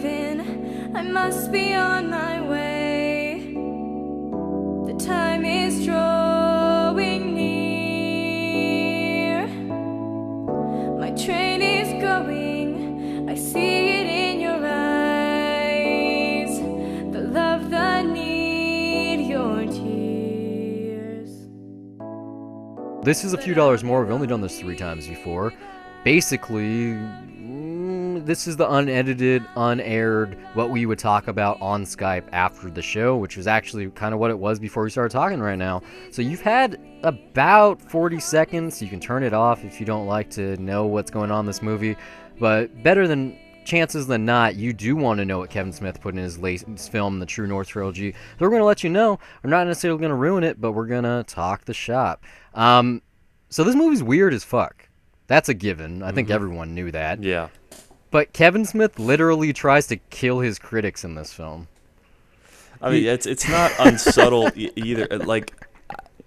given, I must be on my way. The time is drawing near. My train is going, I see it in your eyes. The love that need your tears. This is a few dollars more. We've only done this 3 times before. Basically, this is the unedited, unaired, what we would talk about on Skype after the show, which is actually kind of what it was before we started talking right now. So you've had about 40 seconds. You can turn it off if you don't like to know what's going on in this movie. But better than chances than not, you do want to know what Kevin Smith put in his latest film, the True North trilogy. So we're going to let you know. We're not necessarily going to ruin it, but we're going to talk the shop. So this movie's weird as fuck. That's a given. I think everyone knew that. Yeah. But Kevin Smith literally tries to kill his critics in this film. I mean, it's not unsubtle either. Like,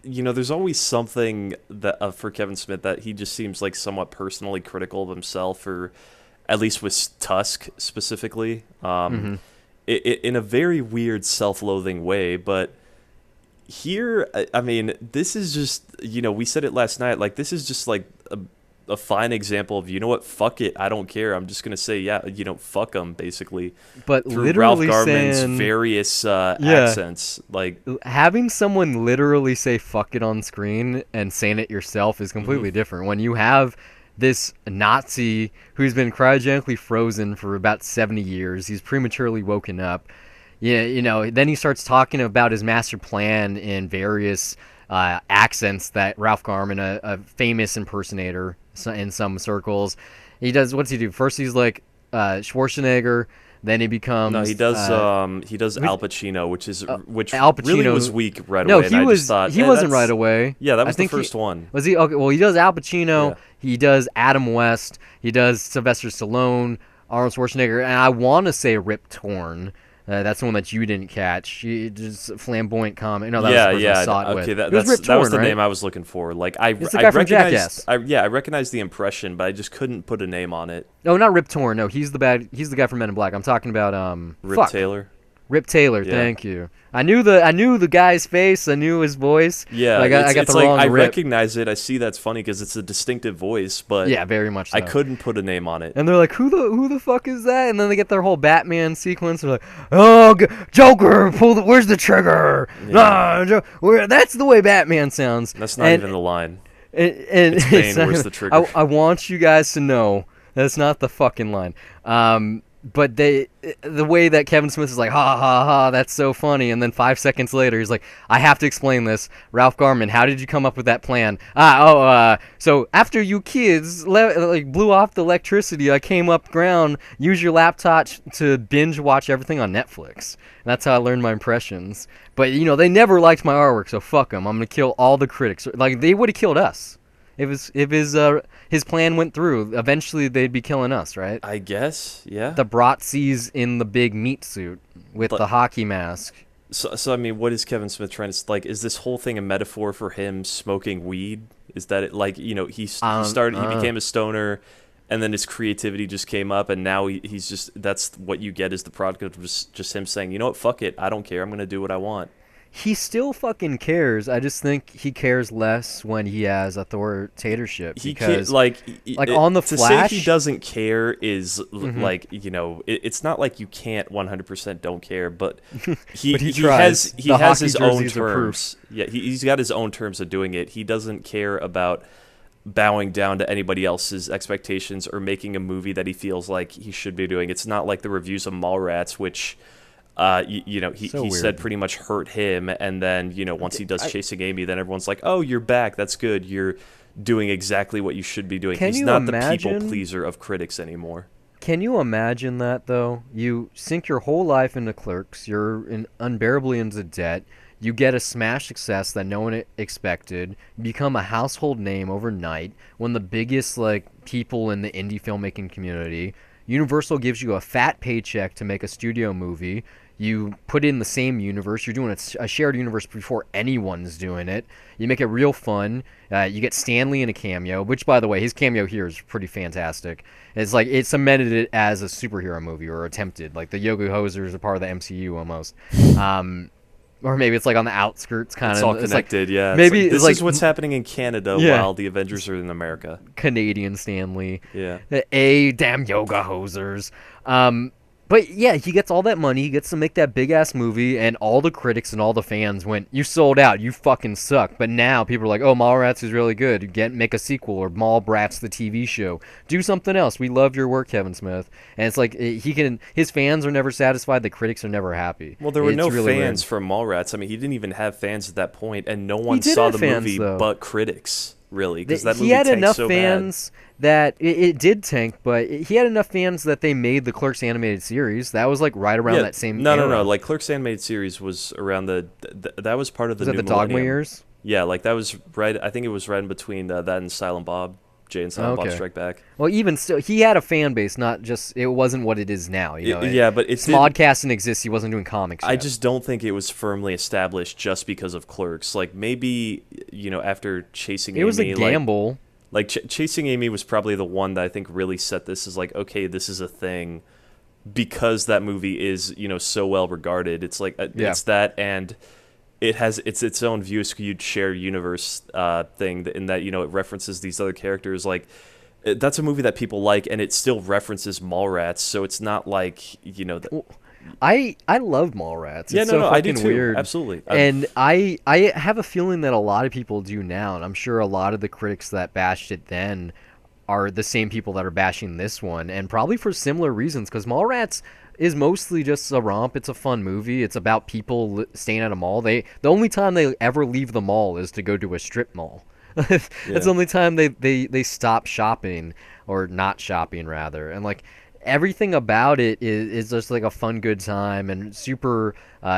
you know, there's always something that for Kevin Smith that he just seems like somewhat personally critical of himself, or at least with Tusk specifically, in a very weird self-loathing way. But here, I mean, this is just, you know, we said it last night, like, this is just like a fine example of, you know what, fuck it, I don't care. I'm just gonna say, yeah, you know, fuck them, basically. But through literally Ralph Garman's saying, various accents, like having someone literally say "fuck it" on screen and saying it yourself is completely different. When you have this Nazi who's been cryogenically frozen for about 70 years, he's prematurely woken up. Yeah, you know, then he starts talking about his master plan in various accents that Ralph Garman, a famous impersonator in some circles, he does. What's he do? First he's like Schwarzenegger, then he becomes he does Al Pacino, which Al Pacino really was weak right no, away. No, he wasn't right away. Yeah, that was the first one. Was he? Okay, well, he does Al Pacino, Yeah. he does Adam West, he does Sylvester Stallone, Arnold Schwarzenegger, and I want to say Rip Torn. That's the one that you didn't catch. She just flamboyant comment. No, that was the person I saw it okay, with. That was the name I was looking for. Like It's the guy from Jackass. I recognized the impression, but I just couldn't put a name on it. No, not Rip Torn. No, he's the guy from Men in Black. I'm talking about Rip Taylor. Rip Taylor, Yeah. thank you. I knew the guy's face. I knew his voice. Yeah, I got the wrong I Rip. recognize it. I see that's funny because it's a distinctive voice, but Yeah, very much so. I couldn't put a name on it. And they're like, who the fuck is that? And then they get their whole Batman sequence. They're like, oh, Joker, where's the trigger? Yeah. That's the way Batman sounds. That's not even the line. And It's Bane, where's the trigger? I want you guys to know that's not the fucking line. But the way that Kevin Smith is like, ha ha ha, that's so funny, and then 5 seconds later he's like, I have to explain this. Ralph Garman, how did you come up with that plan? So after you kids blew off the electricity, I came up ground, use your laptop to binge watch everything on Netflix. And that's how I learned my impressions. But you know, they never liked my artwork, so fuck them. I'm gonna kill all the critics. Like, they would have killed us. If his plan went through, eventually they'd be killing us, right? I guess, yeah. The Bratzies in the big meat suit with the hockey mask. So I mean, what is Kevin Smith trying to, like? Is this whole thing a metaphor for him smoking weed? Is that it? Like, you know, he became a stoner, and then his creativity just came up, and now he's just, that's what you get is the product of just him saying, you know what, fuck it, I don't care, I'm gonna do what I want. He still fucking cares. I just think he cares less when he has authoritatorship. He because, can't, on the Flash, to say he doesn't care is like, you know, it's not like you can't 100% don't care, but he tries. he has his own terms. Yeah, he's got his own terms of doing it. He doesn't care about bowing down to anybody else's expectations or making a movie that he feels like he should be doing. It's not like the reviews of Mallrats, which he said pretty much hurt him, and then, you know, once he does Chasing Amy, then everyone's like, oh, you're back, that's good, you're doing exactly what you should be doing. He's not the people pleaser of critics anymore. Can you imagine that, though? You sink your whole life into Clerks, you're unbearably into debt, you get a smash success that no one expected, you become a household name overnight, one of the biggest, like, people in the indie filmmaking community. Universal gives you a fat paycheck to make a studio movie. You put it in the same universe. You're doing a shared universe before anyone's doing it. You make it real fun. You get Stan Lee in a cameo, which, by the way, his cameo here is pretty fantastic. It's like it cemented it as a superhero movie, or attempted. Like the Yoga Hosers are part of the MCU almost. Or maybe it's like on the outskirts, kind of. It's all connected, yeah. Maybe this like, is what's happening in Canada while the Avengers are in America. Canadian Stan Lee. Yeah. Damn Yoga Hosers. But yeah, he gets all that money. He gets to make that big ass movie, and all the critics and all the fans went, "You sold out. You fucking suck." But now people are like, "Oh, Mallrats is really good. Make a sequel, or Mallbrats the TV show. Do something else. We love your work, Kevin Smith." And it's like his fans are never satisfied. The critics are never happy. Well, there were no really fans weird. for Mallrats. I mean, he didn't even have fans at that point, and no one did saw have the fans, movie though. but critics. Really, because that movie He had tanked enough so fans that it did tank, but he had enough fans that they made the Clerks animated series. That was like right around that same era. No. Like Clerks animated series was around that was part of the Was that new the Dogma millennium. years? Yeah, like that was right. I think it was right in between that and Silent Bob, Jay and Silent Bob Strike Back. Well, even still, he had a fan base. Not just it wasn't what it is now. You know, Yeah, but it's Smodcasting exists. He wasn't doing comics yet. I just don't think it was firmly established just because of Clerks. Like maybe after Chasing Amy, it was a gamble. Like Chasing Amy was probably the one that I think really set this as like, okay, this is a thing because that movie is so well regarded. It's like it's that, and it's its own view skewed shared universe thing in that it references these other characters. Like that's a movie that people like, and it still references Mallrats, so it's not like I love Mallrats. Yeah, it's no, so I do fucking too. weird. Absolutely. And I have a feeling that a lot of people do now, and I'm sure a lot of the critics that bashed it then are the same people that are bashing this one, and probably for similar reasons, because Mallrats is mostly just a romp. It's a fun movie. It's about people staying at a mall. The only time they ever leave the mall is to go to a strip mall. That's the only time they stop shopping, or not shopping rather, and like everything about it is just like a fun, good time, and super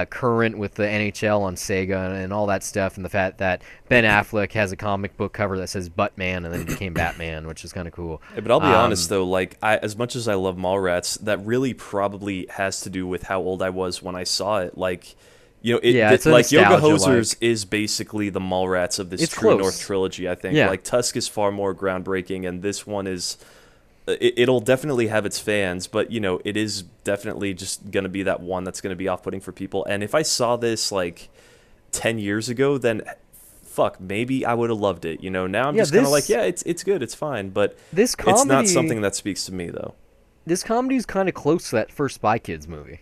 current with the NHL on Sega and all that stuff, and the fact that Ben Affleck has a comic book cover that says Buttman, and then he became Batman, which is kind of cool. Yeah, but I'll be honest though, like as much as I love Mallrats, that really probably has to do with how old I was when I saw it. Like, it's like Yoga Hosers is basically the Mallrats of this True North trilogy. I think like Tusk is far more groundbreaking, and this one is. It'll definitely have its fans, but it is definitely just gonna be that one that's gonna be off-putting for people. And if I saw this like 10 years ago, then fuck, maybe I would have loved it. Now I'm just kind of like, yeah, it's good, it's fine, but this comedy, it's not something that speaks to me though. This comedy is kind of close to that first Spy Kids movie.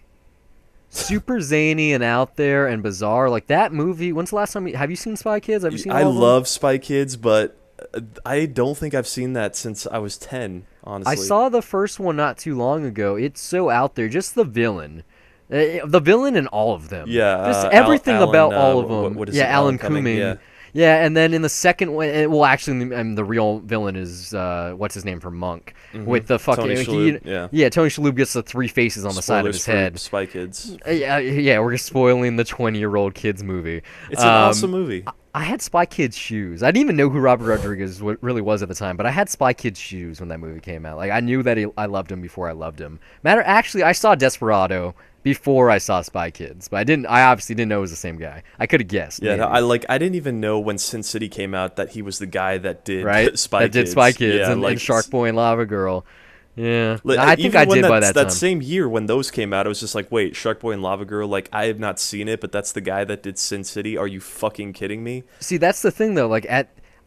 Super zany and out there and bizarre, like that movie. When's the last time? Have you seen Spy Kids? Have you seen? I love Spy Kids, but I don't think I've seen that since I was 10. Honestly. I saw the first one not too long ago. It's so out there. Just the villain. The villain in all of them. Yeah. Just everything about all of them. What is yeah, it, Alan Cumming? Cumming. Yeah, and then in the second one, well, actually, the real villain is, what's his name from Monk? With the fucking... Tony Shalhoub, yeah, Tony Shalhoub gets the three faces on the side of his head. For Spy Kids. Yeah, we're spoiling the 20-year-old kids movie. It's an awesome movie. I had Spy Kids shoes. I didn't even know who Robert Rodriguez really was at the time, but I had Spy Kids shoes when that movie came out. Like I knew that I loved him before I loved him. Actually, I saw Desperado before I saw Spy Kids, but I obviously didn't know it was the same guy. I could have guessed. Yeah, no, I didn't even know when Sin City came out that he was the guy that did Spy Kids. That did Spy Kids yeah, and Shark Boy and Lava Girl. Yeah, I think I did by that time. That same year when those came out, I was just like, wait, Shark Boy and Lava Girl, like, I have not seen it, but that's the guy that did Sin City. Are you fucking kidding me? See, that's the thing, though. Like,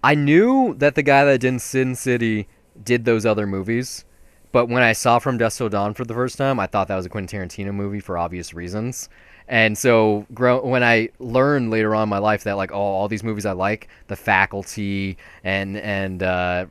I knew that the guy that did Sin City did those other movies, but when I saw From Dusk Till Dawn for the first time, I thought that was a Quentin Tarantino movie for obvious reasons. And so when I learned later on in my life that like all these movies I like, The Faculty and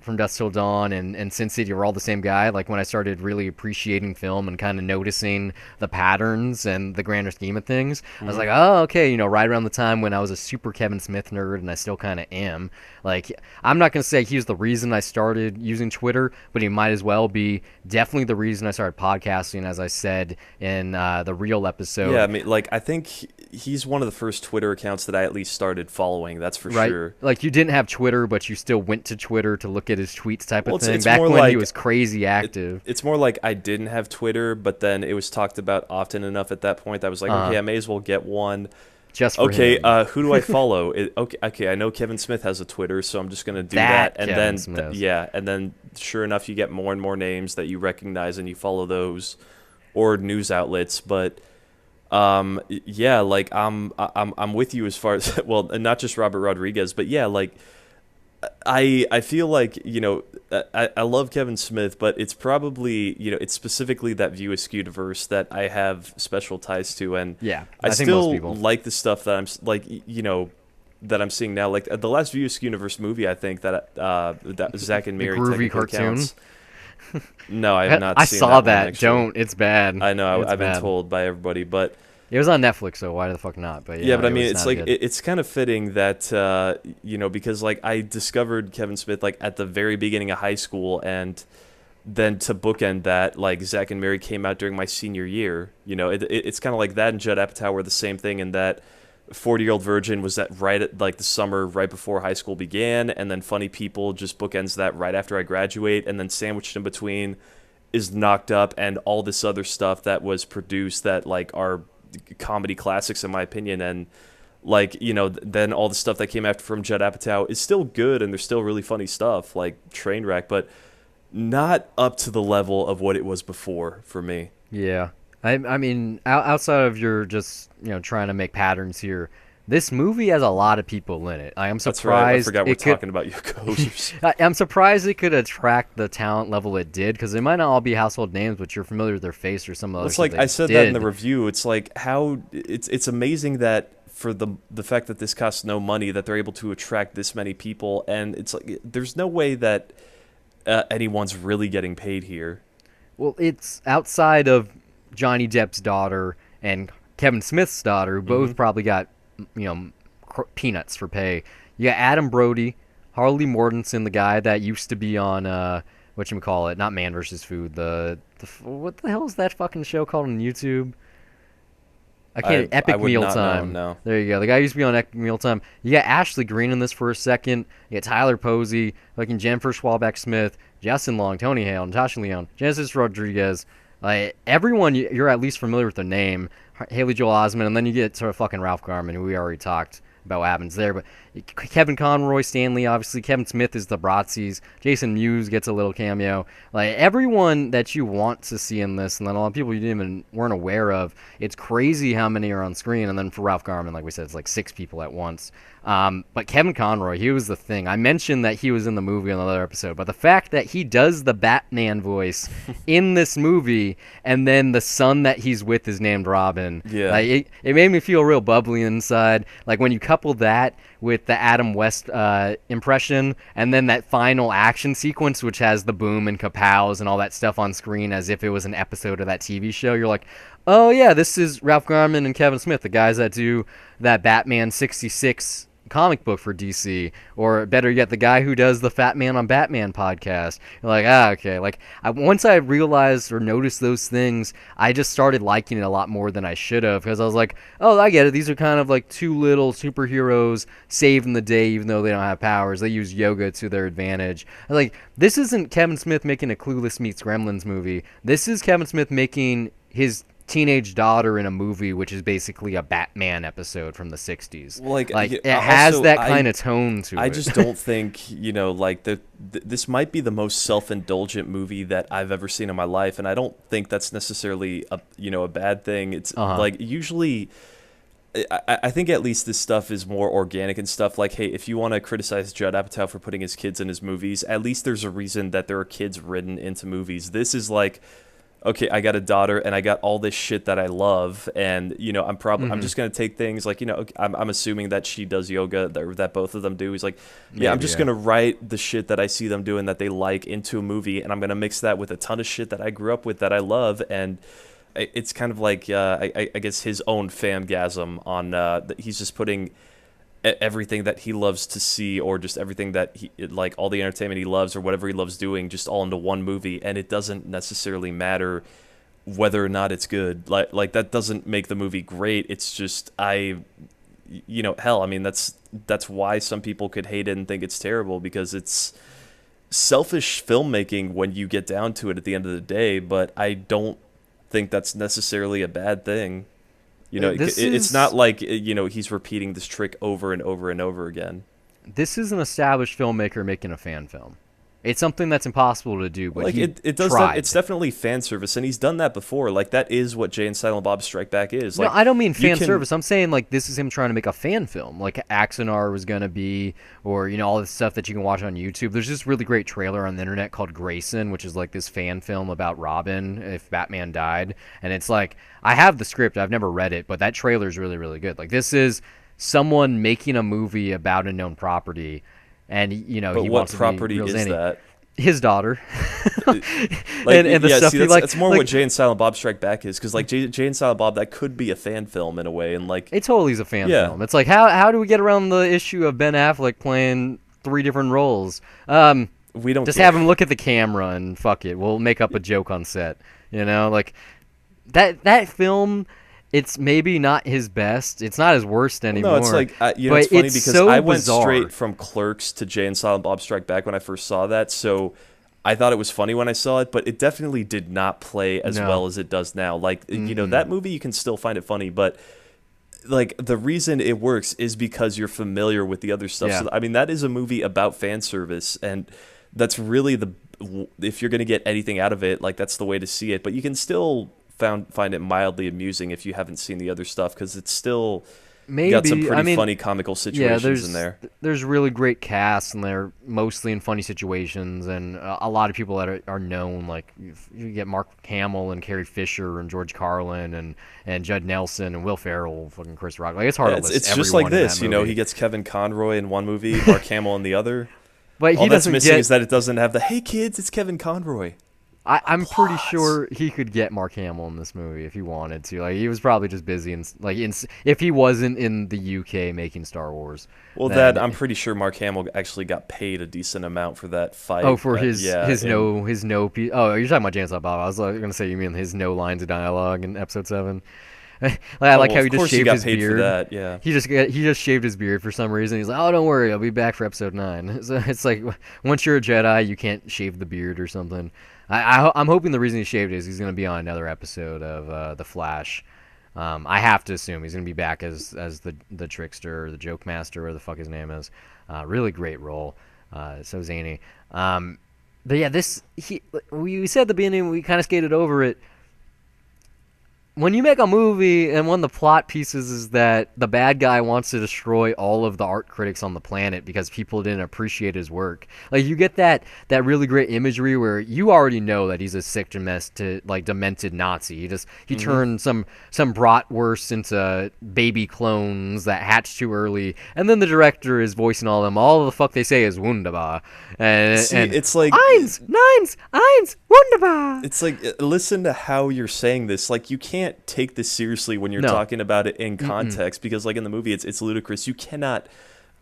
From Dusk Till Dawn and Sin City are all the same guy. Like when I started really appreciating film and kind of noticing the patterns and the grander scheme of things, I was like, oh, okay, right around the time when I was a super Kevin Smith nerd, and I still kind of am. Like I'm not gonna say he's the reason I started using Twitter, but he might as well be definitely the reason I started podcasting, as I said in the Real episode. Yeah, I mean, like I think he's one of the first Twitter accounts that I at least started following. That's for Right? sure. Like you didn't have Twitter, but you still went to Twitter to look at his tweets type Well, of thing. it's Back more when he like was crazy active. it's more like I didn't have Twitter, but then it was talked about often enough at that point that I was like, okay, I may as well get one. Just for Okay, him. who do I follow? Okay, I know Kevin Smith has a Twitter, so I'm just gonna do that. And Kevin then Smith. and then sure enough, you get more and more names that you recognize, and you follow those or news outlets. But yeah, like I'm with you as far as well, and not just Robert Rodriguez, but yeah, like I feel like, you know, I love Kevin Smith, but it's probably, you know, it's specifically that View Askew verse that I have special ties to, and Yeah, I think most still people. like the stuff that I'm like, you know, that I'm seeing now. Like the last View Askew movie, I think that Zack and Mary groovy technically cartoon? counts. No, I have not. I seen saw that one, that. actually. Don't. It's bad. I know. It's I've been bad. told by everybody, but It was on Netflix, so why the fuck not? But yeah, but I it mean, was it's not like good. it's kind of fitting that you know, because like I discovered Kevin Smith like at the very beginning of high school, and then to bookend that, like Zack and Mary came out during my senior year. You know, it's kind of like that and Judd Apatow were the same thing in that 40-Year-Old Virgin was that right at like the summer right before high school began, and then Funny People just bookends that right after I graduate, and then sandwiched in between is Knocked Up and all this other stuff that was produced that like are comedy classics in my opinion. And like, you know, then all the stuff that came after from Judd Apatow is still good, and there's still really funny stuff like Trainwreck, but not up to the level of what it was before for me. Yeah. I mean, outside of your just, you know, trying to make patterns here, this movie has a lot of people in it. I am That's right. I surprised. forgot we're talking about Yoko Hosers. I'm surprised it could attract the talent level it did, because they might not all be household names, but you're familiar with their face or some other. It's like I said that in the review. It's like how it's amazing that for the fact that this costs no money, that they're able to attract this many people, and it's like there's no way that anyone's really getting paid here. Well, it's outside of Johnny Depp's daughter and Kevin Smith's daughter, who both probably got, you know, peanuts for pay. You got Adam Brody, Harley Mortensen, the guy that used to be on whatchamacallit, not Man vs. Food, the what the hell is that fucking show called on YouTube? I can't. Epic I would Meal not know, Time. no. There you go. The guy used to be on Epic Meal Time. You got Ashley Greene in this for a second. You got Tyler Posey, fucking Jennifer Schwalbeck Smith, Justin Long, Tony Hale, Natasha Lyonne, Genesis Rodriguez. Like everyone, you're at least familiar with their name. Haley Joel Osment, and then you get sort of fucking Ralph Garman, who we already talked about what happens there. But Kevin Conroy, Stanley, obviously. Kevin Smith is the Bratzies. Jason Mewes gets a little cameo. Like everyone that you want to see in this, and then a lot of people you didn't even weren't aware of. It's crazy how many are on screen. And then for Ralph Garman, like we said, it's like 6 people at once. But Kevin Conroy, he was the thing. I mentioned that he was in the movie on another episode, but the fact that he does the Batman voice in this movie, and then the son that he's with is named Robin. Yeah. Like, it made me feel real bubbly inside. Like when you couple that with the Adam West impression, and then that final action sequence, which has the boom and kapows and all that stuff on screen as if it was an episode of that TV show, you're like, oh yeah, this is Ralph Garman and Kevin Smith, the guys that do that Batman 66 comic book for DC, or better yet, the guy who does the Fat Man on Batman podcast. You're like, okay. Like once I realized or noticed those things, I just started liking it a lot more than I should have, because I was like, oh, I get it. These are kind of like 2 little superheroes saving the day, even though they don't have powers. They use yoga to their advantage. I was like, this isn't Kevin Smith making a Clueless meets Gremlins movie. This is Kevin Smith making his teenage daughter in a movie which is basically a Batman episode from the 60s. Like it also, has that kind of tone to it. I just don't think, you know, like this might be the most self-indulgent movie that I've ever seen in my life, and I don't think that's necessarily a bad thing. It's like usually I think at least this stuff is more organic and stuff. Like, hey, if you want to criticize Judd Apatow for putting his kids in his movies, at least there's a reason that there are kids written into movies. This is like, okay, I got a daughter and I got all this shit that I love, and you know, I'm just gonna take things like, you know, I'm assuming that she does yoga, that both of them do. He's like, yeah, I'm just gonna write the shit that I see them doing that they like into a movie, and I'm gonna mix that with a ton of shit that I grew up with that I love, and it's kind of like I guess his own fangasm on he's just putting everything that he loves to see, or just everything that he like, all the entertainment he loves or whatever he loves doing, just all into one movie, and it doesn't necessarily matter whether or not it's good. Like that doesn't make the movie great. It's just hell, I mean that's why some people could hate it and think it's terrible, because it's selfish filmmaking when you get down to it at the end of the day, but I don't think that's necessarily a bad thing. It's not like he's repeating this trick over and over and over again. This is an established filmmaker making a fan film. It's something that's impossible to do, but like he it does tried. that. It's definitely fan service, and he's done that before. Like that is what Jay and Silent Bob Strike Back is. Like, no, I don't mean fan service. I'm saying like this is him trying to make a fan film, like Axanar was gonna be, or all this stuff that you can watch on YouTube. There's this really great trailer on the internet called Grayson, which is like this fan film about Robin if Batman died, and it's like I have the script, I've never read it, but that trailer is really really good. Like this is someone making a movie about a known property. And but he what wants property to be real is zany. that? His daughter. And the stuff he that's more what Jay and Silent Bob Strike Back is, because like Jay and Silent Bob, that could be a fan film in a way, and like it totally is a fan film. It's like how do we get around the issue of Ben Affleck playing 3 different roles? We don't just care. have him look at the camera and fuck it. We'll make up a joke on set. Like that film. It's maybe not his best. It's not his worst anymore. No, it's like it's funny because so I went bizarre. straight from Clerks to Jay and Silent Bob Strike Back when I first saw that, so I thought it was funny when I saw it, but it definitely did not play as well as it does now. Like that movie, you can still find it funny, but like the reason it works is because you're familiar with the other stuff. Yeah. So I mean, that is a movie about fan service, and that's really if you're gonna get anything out of it, like that's the way to see it. But you can still find it mildly amusing if you haven't seen the other stuff, because it's still got some pretty funny comical situations in there. There's really great casts, and they're mostly in funny situations, and a lot of people that are known. Like you get Mark Hamill and Carrie Fisher and George Carlin and Judd Nelson and Will Ferrell, fucking Chris Rock. Like it's hard to list. It's just like this, he gets Kevin Conroy in one movie, Mark Hamill in the other. But all that's missing is that it doesn't have the "Hey kids, it's Kevin Conroy." I'm pretty sure he could get Mark Hamill in this movie if he wanted to. Like he was probably just busy and if he wasn't in the UK making Star Wars. Well, I'm pretty sure Mark Hamill actually got paid a decent amount for that fight. Oh, for his no. Oh, you're talking about James Bob. I was gonna say you mean his no lines of dialogue in episode 7. I like how he just shaved his beard. For that, yeah. He just shaved his beard for some reason. He's like, "Oh, don't worry, I'll be back for episode 9." So it's like once you're a Jedi, you can't shave the beard or something. I'm hoping the reason he shaved it is he's going to be on another episode of The Flash. I have to assume he's going to be back as the trickster or the joke master, whatever the fuck his name is. Really great role. So zany. But yeah, we said at the beginning, we kind of skated over it. When you make a movie and one of the plot pieces is that the bad guy wants to destroy all of the art critics on the planet because people didn't appreciate his work, like you get that really great imagery where you already know that he's a sick, demented Nazi. He turned some bratwursts into baby clones that hatched too early, and then the director is voicing all of them. All the fuck they say is wunderbar, and it's like eins, wunderbar. It's like, listen to how you're saying this. Like you can't take this seriously when you're talking about it in context, because like in the movie it's ludicrous. You cannot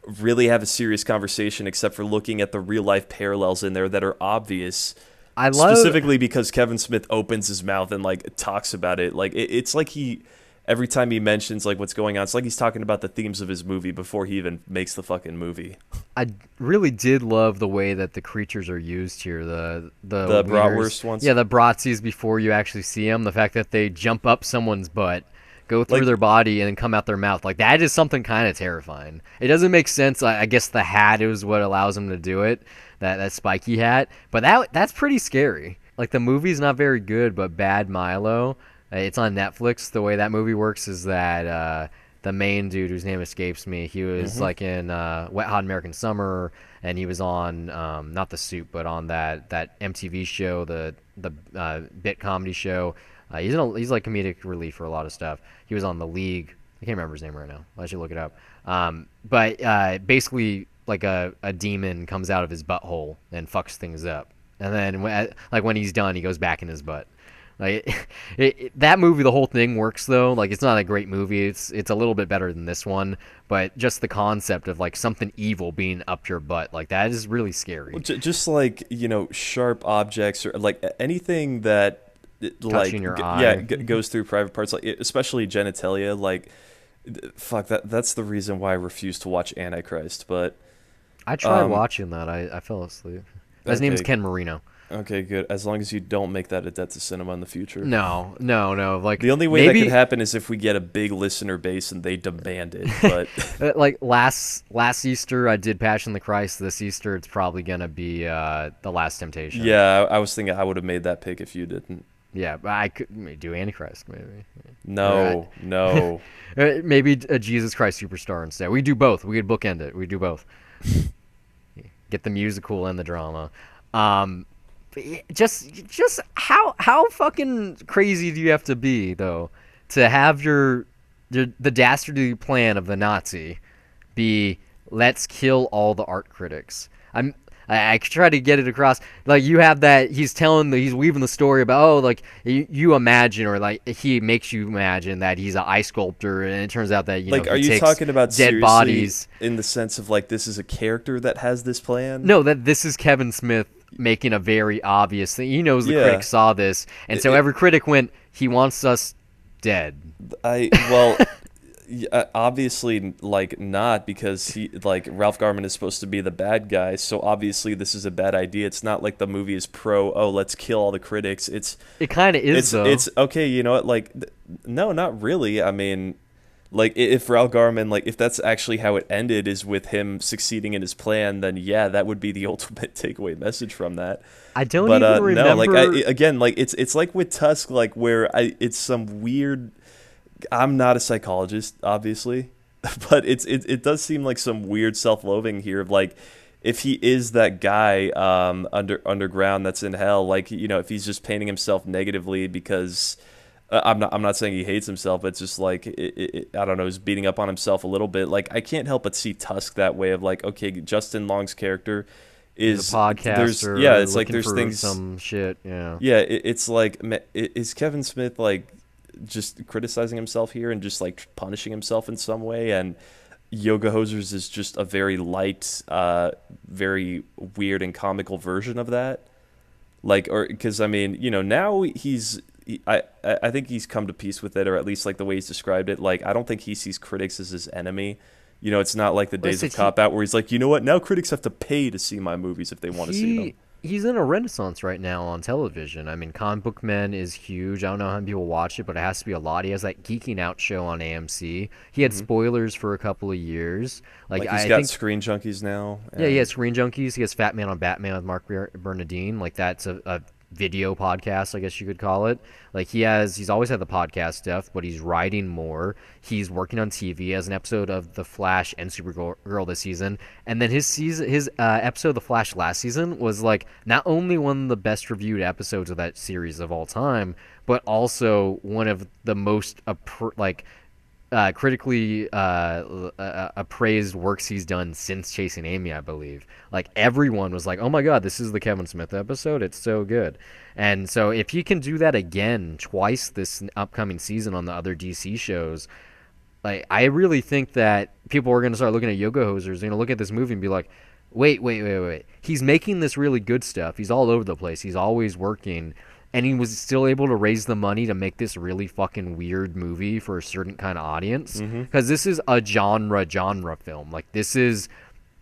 really have a serious conversation except for looking at the real life parallels in there that are obvious. Specifically because Kevin Smith opens his mouth and like talks about it. Like it's like every time he mentions like what's going on, it's like he's talking about the themes of his movie before he even makes the fucking movie. I really did love the way that the creatures are used here. The bratwurst ones. Yeah, the Bratzies before you actually see them. The fact that they jump up someone's butt, go through their body, and then come out their mouth. Like that is something kind of terrifying. It doesn't make sense. I guess the hat is what allows them to do it. That spiky hat. But that's pretty scary. Like the movie's not very good, but Bad Milo. It's on Netflix. The way that movie works is that the main dude, whose name escapes me, he was like in Wet Hot American Summer, and he was on not The Soup, but on that MTV show, the bit comedy show. He's like comedic relief for a lot of stuff. He was on The League. I can't remember his name right now. I should look it up. But basically, like a demon comes out of his butthole and fucks things up, and then when he's done, he goes back in his butt. Like that movie, the whole thing works though. Like it's not a great movie. It's a little bit better than this one, but just the concept of like something evil being up your butt, like that is really scary. Well, just like sharp objects or like anything that touching your eye. yeah, goes through private parts, like especially genitalia. Like, fuck that. That's the reason why I refuse to watch Antichrist. But I tried watching that. I fell asleep. His name's Ken Marino. Okay, good. As long as you don't make that a debt to cinema in the future. No. Like, the only way maybe, that could happen is if we get a big listener base and they demand it. But like last Easter, I did Passion of the Christ. This Easter, it's probably gonna be The Last Temptation. Yeah, I was thinking I would have made that pick if you didn't. Yeah, but I could do Antichrist maybe. No. Maybe a Jesus Christ Superstar instead. We do both. We could bookend it. We do both. Get the musical and the drama. Just how fucking crazy do you have to be though to have the dastardly plan of the Nazi be let's kill all the art critics? I try to get it across. Like, you have that, he's weaving the story about, like, you imagine, or like he makes you imagine that he's an ice sculptor, and it turns out that like, he are you takes talking about dead bodies in the sense of like this is a character that has this plan? No, that this is Kevin Smith making a very obvious thing. He knows the critics saw this, and so every critic went, he wants us dead. Obviously, like, not, because he, like, Ralph Garman is supposed to be the bad guy, so obviously this is a bad idea. It's not like the movie is let's kill all the critics. It kind of is, though. It's okay, you know what, like, no, not really. I mean, like, if Ralph Garman, like, if that's actually how it ended, is with him succeeding in his plan, then yeah, that would be the ultimate takeaway message from that. I don't even remember. No, like, again, like, it's like with Tusk, like, where it's some weird. I'm not a psychologist, obviously, but it does seem like some weird self-loathing here of, like, if he is that guy underground that's in hell, like, you know, if he's just painting himself negatively because I'm not saying he hates himself, but it's just like I don't know, he's beating up on himself a little bit. Like, I can't help but see Tusk that way of, like, okay, Justin Long's character is a podcaster. It's like there's things, some shit. Yeah. It's like, is Kevin Smith like just criticizing himself here and just like punishing himself in some way? And Yoga Hosers is just a very light, very weird and comical version of that. Like, or because I mean, you know, now I think he's come to peace with it, or at least like the way he's described it. Like, I don't think he sees critics as his enemy. You know, it's not like the Days of Cop Out where he's like, you know what, now critics have to pay to see my movies if they want to see them. He's in a renaissance right now on television. I mean, Comic Book Men is huge. I don't know how many people watch it, but it has to be a lot. He has that Geeking Out show on AMC. He had Spoilers for a couple of years. Like he's got Screen Junkies now. Yeah, he has Screen Junkies. He has Fat Man on Batman with Mark Bernardine. Like, that's a video podcast, I guess you could call it. Like, he's always had the podcast stuff, but he's writing more. He's working on TV. He has an episode of The Flash and Supergirl this season, and then his episode of The Flash last season was like not only one of the best reviewed episodes of that series of all time, but also one of the most critically appraised works he's done since Chasing Amy, I believe. Like, everyone was like, oh my god, this is the Kevin Smith episode, it's so good. And so if he can do that again twice this upcoming season on the other DC shows, like, I really think that people are going to start looking at Yoga Hosers, going to look at this movie and be like, wait, he's making this really good stuff, he's all over the place, he's always working, and he was still able to raise the money to make this really fucking weird movie for a certain kind of audience. Because this is a genre film. Like, this is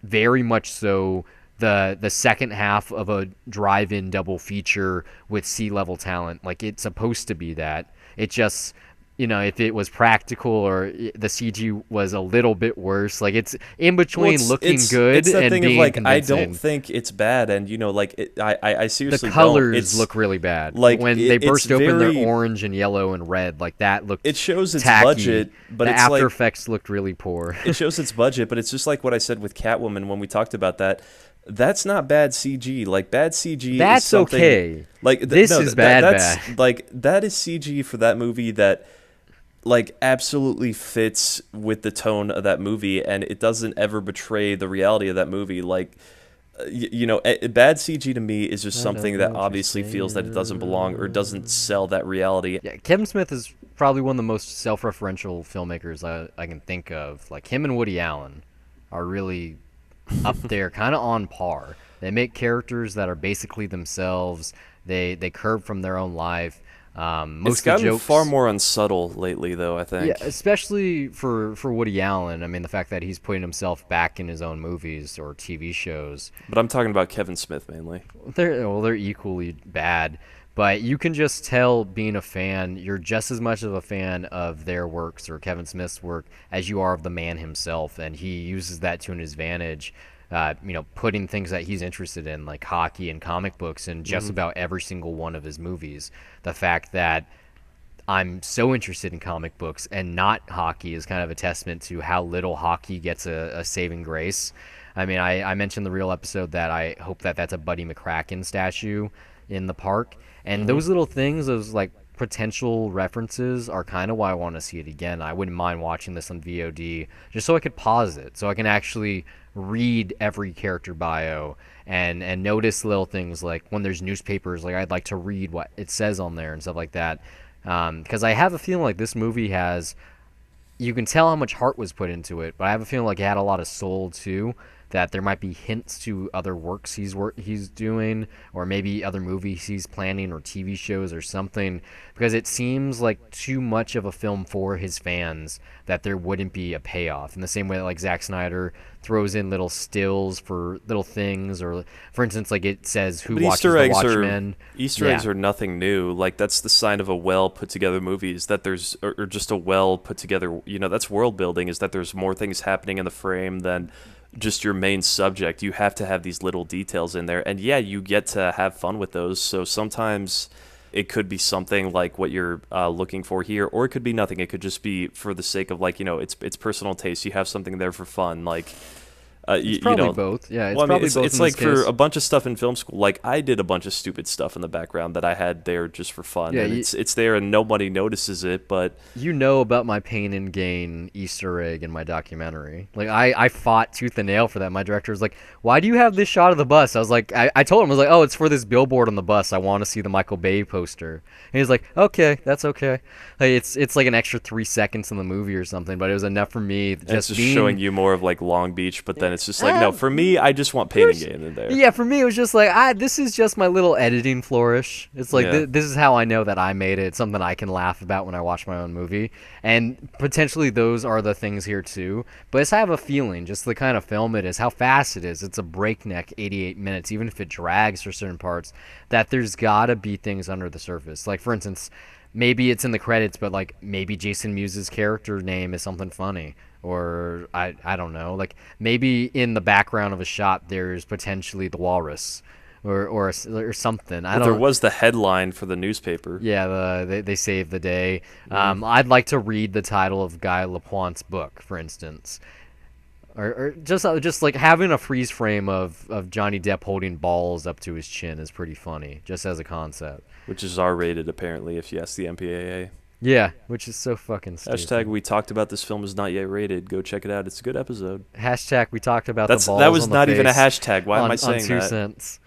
very much so the second half of a drive-in double feature with C-level talent. Like, it's supposed to be that. It just, you know, if it was practical or the CG was a little bit worse, like, it's in between looking good it's that and thing being of, like, convincing. I don't think it's bad, and, you know, like, I seriously the colors don't. Look really bad. Like, when they burst open, very, they're orange and yellow and red. Like, that looked it shows its tacky. budget, but the it's After like, Effects looked really poor. It shows its budget, but it's just like what I said with Catwoman when we talked about that. That's not bad CG. Like, bad CG that's is something, okay. Like, this is bad. Like, that is CG for that movie that, like, absolutely fits with the tone of that movie, and it doesn't ever betray the reality of that movie. Like, you know, bad CG to me is just something that obviously feels that it doesn't belong or doesn't sell that reality. Yeah, Kevin Smith is probably one of the most self-referential filmmakers I can think of. Like, him and Woody Allen are really up there, kind of on par. They make characters that are basically themselves. They curve from their own life. It's Most of the gotten jokes, far more unsubtle lately, though, I yeah, think. especially for Woody Allen. I mean, the fact that he's putting himself back in his own movies or TV shows, But I'm talking about Kevin Smith mainly. they're equally bad. But you can just tell, being a fan, you're just as much of a fan of their works or Kevin Smith's work as you are of the man himself, and he uses that to his advantage. Putting things that he's interested in, like hockey and comic books, in just about every single one of his movies. The fact that I'm so interested in comic books and not hockey is kind of a testament to how little hockey gets a saving grace. I mean, I mentioned the real episode that I hope that that's a Buddy McCracken statue in the park. And those little things, those like potential references, are kind of why I want to see it again. I wouldn't mind watching this on VOD just so I could pause it, so I can actually read every character bio and notice little things like when there's newspapers, like I'd like to read what it says on there and stuff like that. Because I have a feeling like this movie has, you can tell how much heart was put into it, but I have a feeling like it had a lot of soul too. That there might be hints to other works he's doing, or maybe other movies he's planning, or TV shows or something. Because it seems like too much of a film for his fans that there wouldn't be a payoff. In the same way that like Zack Snyder throws in little stills for little things, or for instance, like it says who But watches The Watchmen. Easter eggs are nothing new. Like that's the sign of a well put together movie, is that there's or just a well put together. That's world building. Is that there's more things happening in the frame than just your main subject. You have to have these little details in there, and yeah, you get to have fun with those. So sometimes it could be something like what you're looking for here, or it could be nothing. It could just be for the sake of like it's personal taste. You have something there for fun, like. It's probably both. Yeah, it's well, I mean, probably it's, both. it's in like this for case. a bunch of stuff in film school. Like I did a bunch of stupid stuff in the background that I had there just for fun, Yeah, and it's there and nobody notices it. But You know about my pain and gain Easter egg in my documentary. Like I fought tooth and nail for that. My director was like, "Why do you have this shot of the bus?" I was like, I told him, I was like, "Oh, it's for this billboard on the bus. I want to see the Michael Bay poster." And he's like, "Okay, that's okay." Like, it's like an extra 3 seconds in the movie or something, but it was enough for me. it's just being, showing you more of like Long Beach. But then it's just like no, for me, I just want pain and gain in there. Yeah, for me, it was just like, this is just my little editing flourish. It's like, Yeah. this is how I know that I made it. It's something I can laugh about when I watch my own movie. And potentially those are the things here, too. But I have a feeling, just the kind of film it is, how fast it is. It's a breakneck 88 minutes, even if it drags for certain parts, that there's got to be things under the surface. Like, for instance, maybe it's in the credits, but, like, maybe Jason Mewes' character name is something funny. Or I don't know, like maybe in the background of a shot there's potentially the walrus, or something. I don't. There was the headline for the newspaper. Yeah, they saved the day. I'd like to read the title of Guy Lapointe's book, for instance, or just like having a freeze frame of Johnny Depp holding balls up to his chin is pretty funny, just as a concept. Which is R-rated apparently, if you ask the MPAA. Yeah, which is so fucking stupid. Hashtag we talked about this film is not yet rated. Go check it out. It's a good episode. Hashtag we talked about the balls That was on the not even a face hashtag. Why am I saying on 2 that? cents.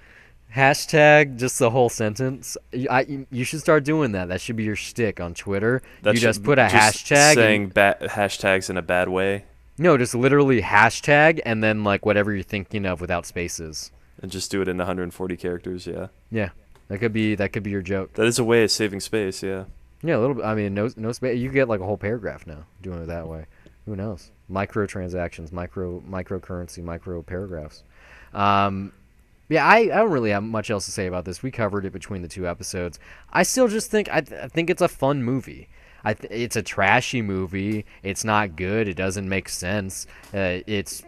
Hashtag just the whole sentence. You should start doing that. That should be your shtick on Twitter. You just put a hashtag. Saying hashtags in a bad way. No, just literally hashtag and then like whatever you're thinking of without spaces. And just do it in 140 characters. Yeah. Yeah, that could be your joke. That is a way of saving space. Yeah. Yeah, a little bit. I mean, no space. You get like a whole paragraph now doing it that way. Who knows? Microtransactions, microcurrency, micro paragraphs. Yeah, I don't really have much else to say about this. We covered it between the two episodes. I still just think I think it's a fun movie. It's a trashy movie. It's not good. It doesn't make sense. It's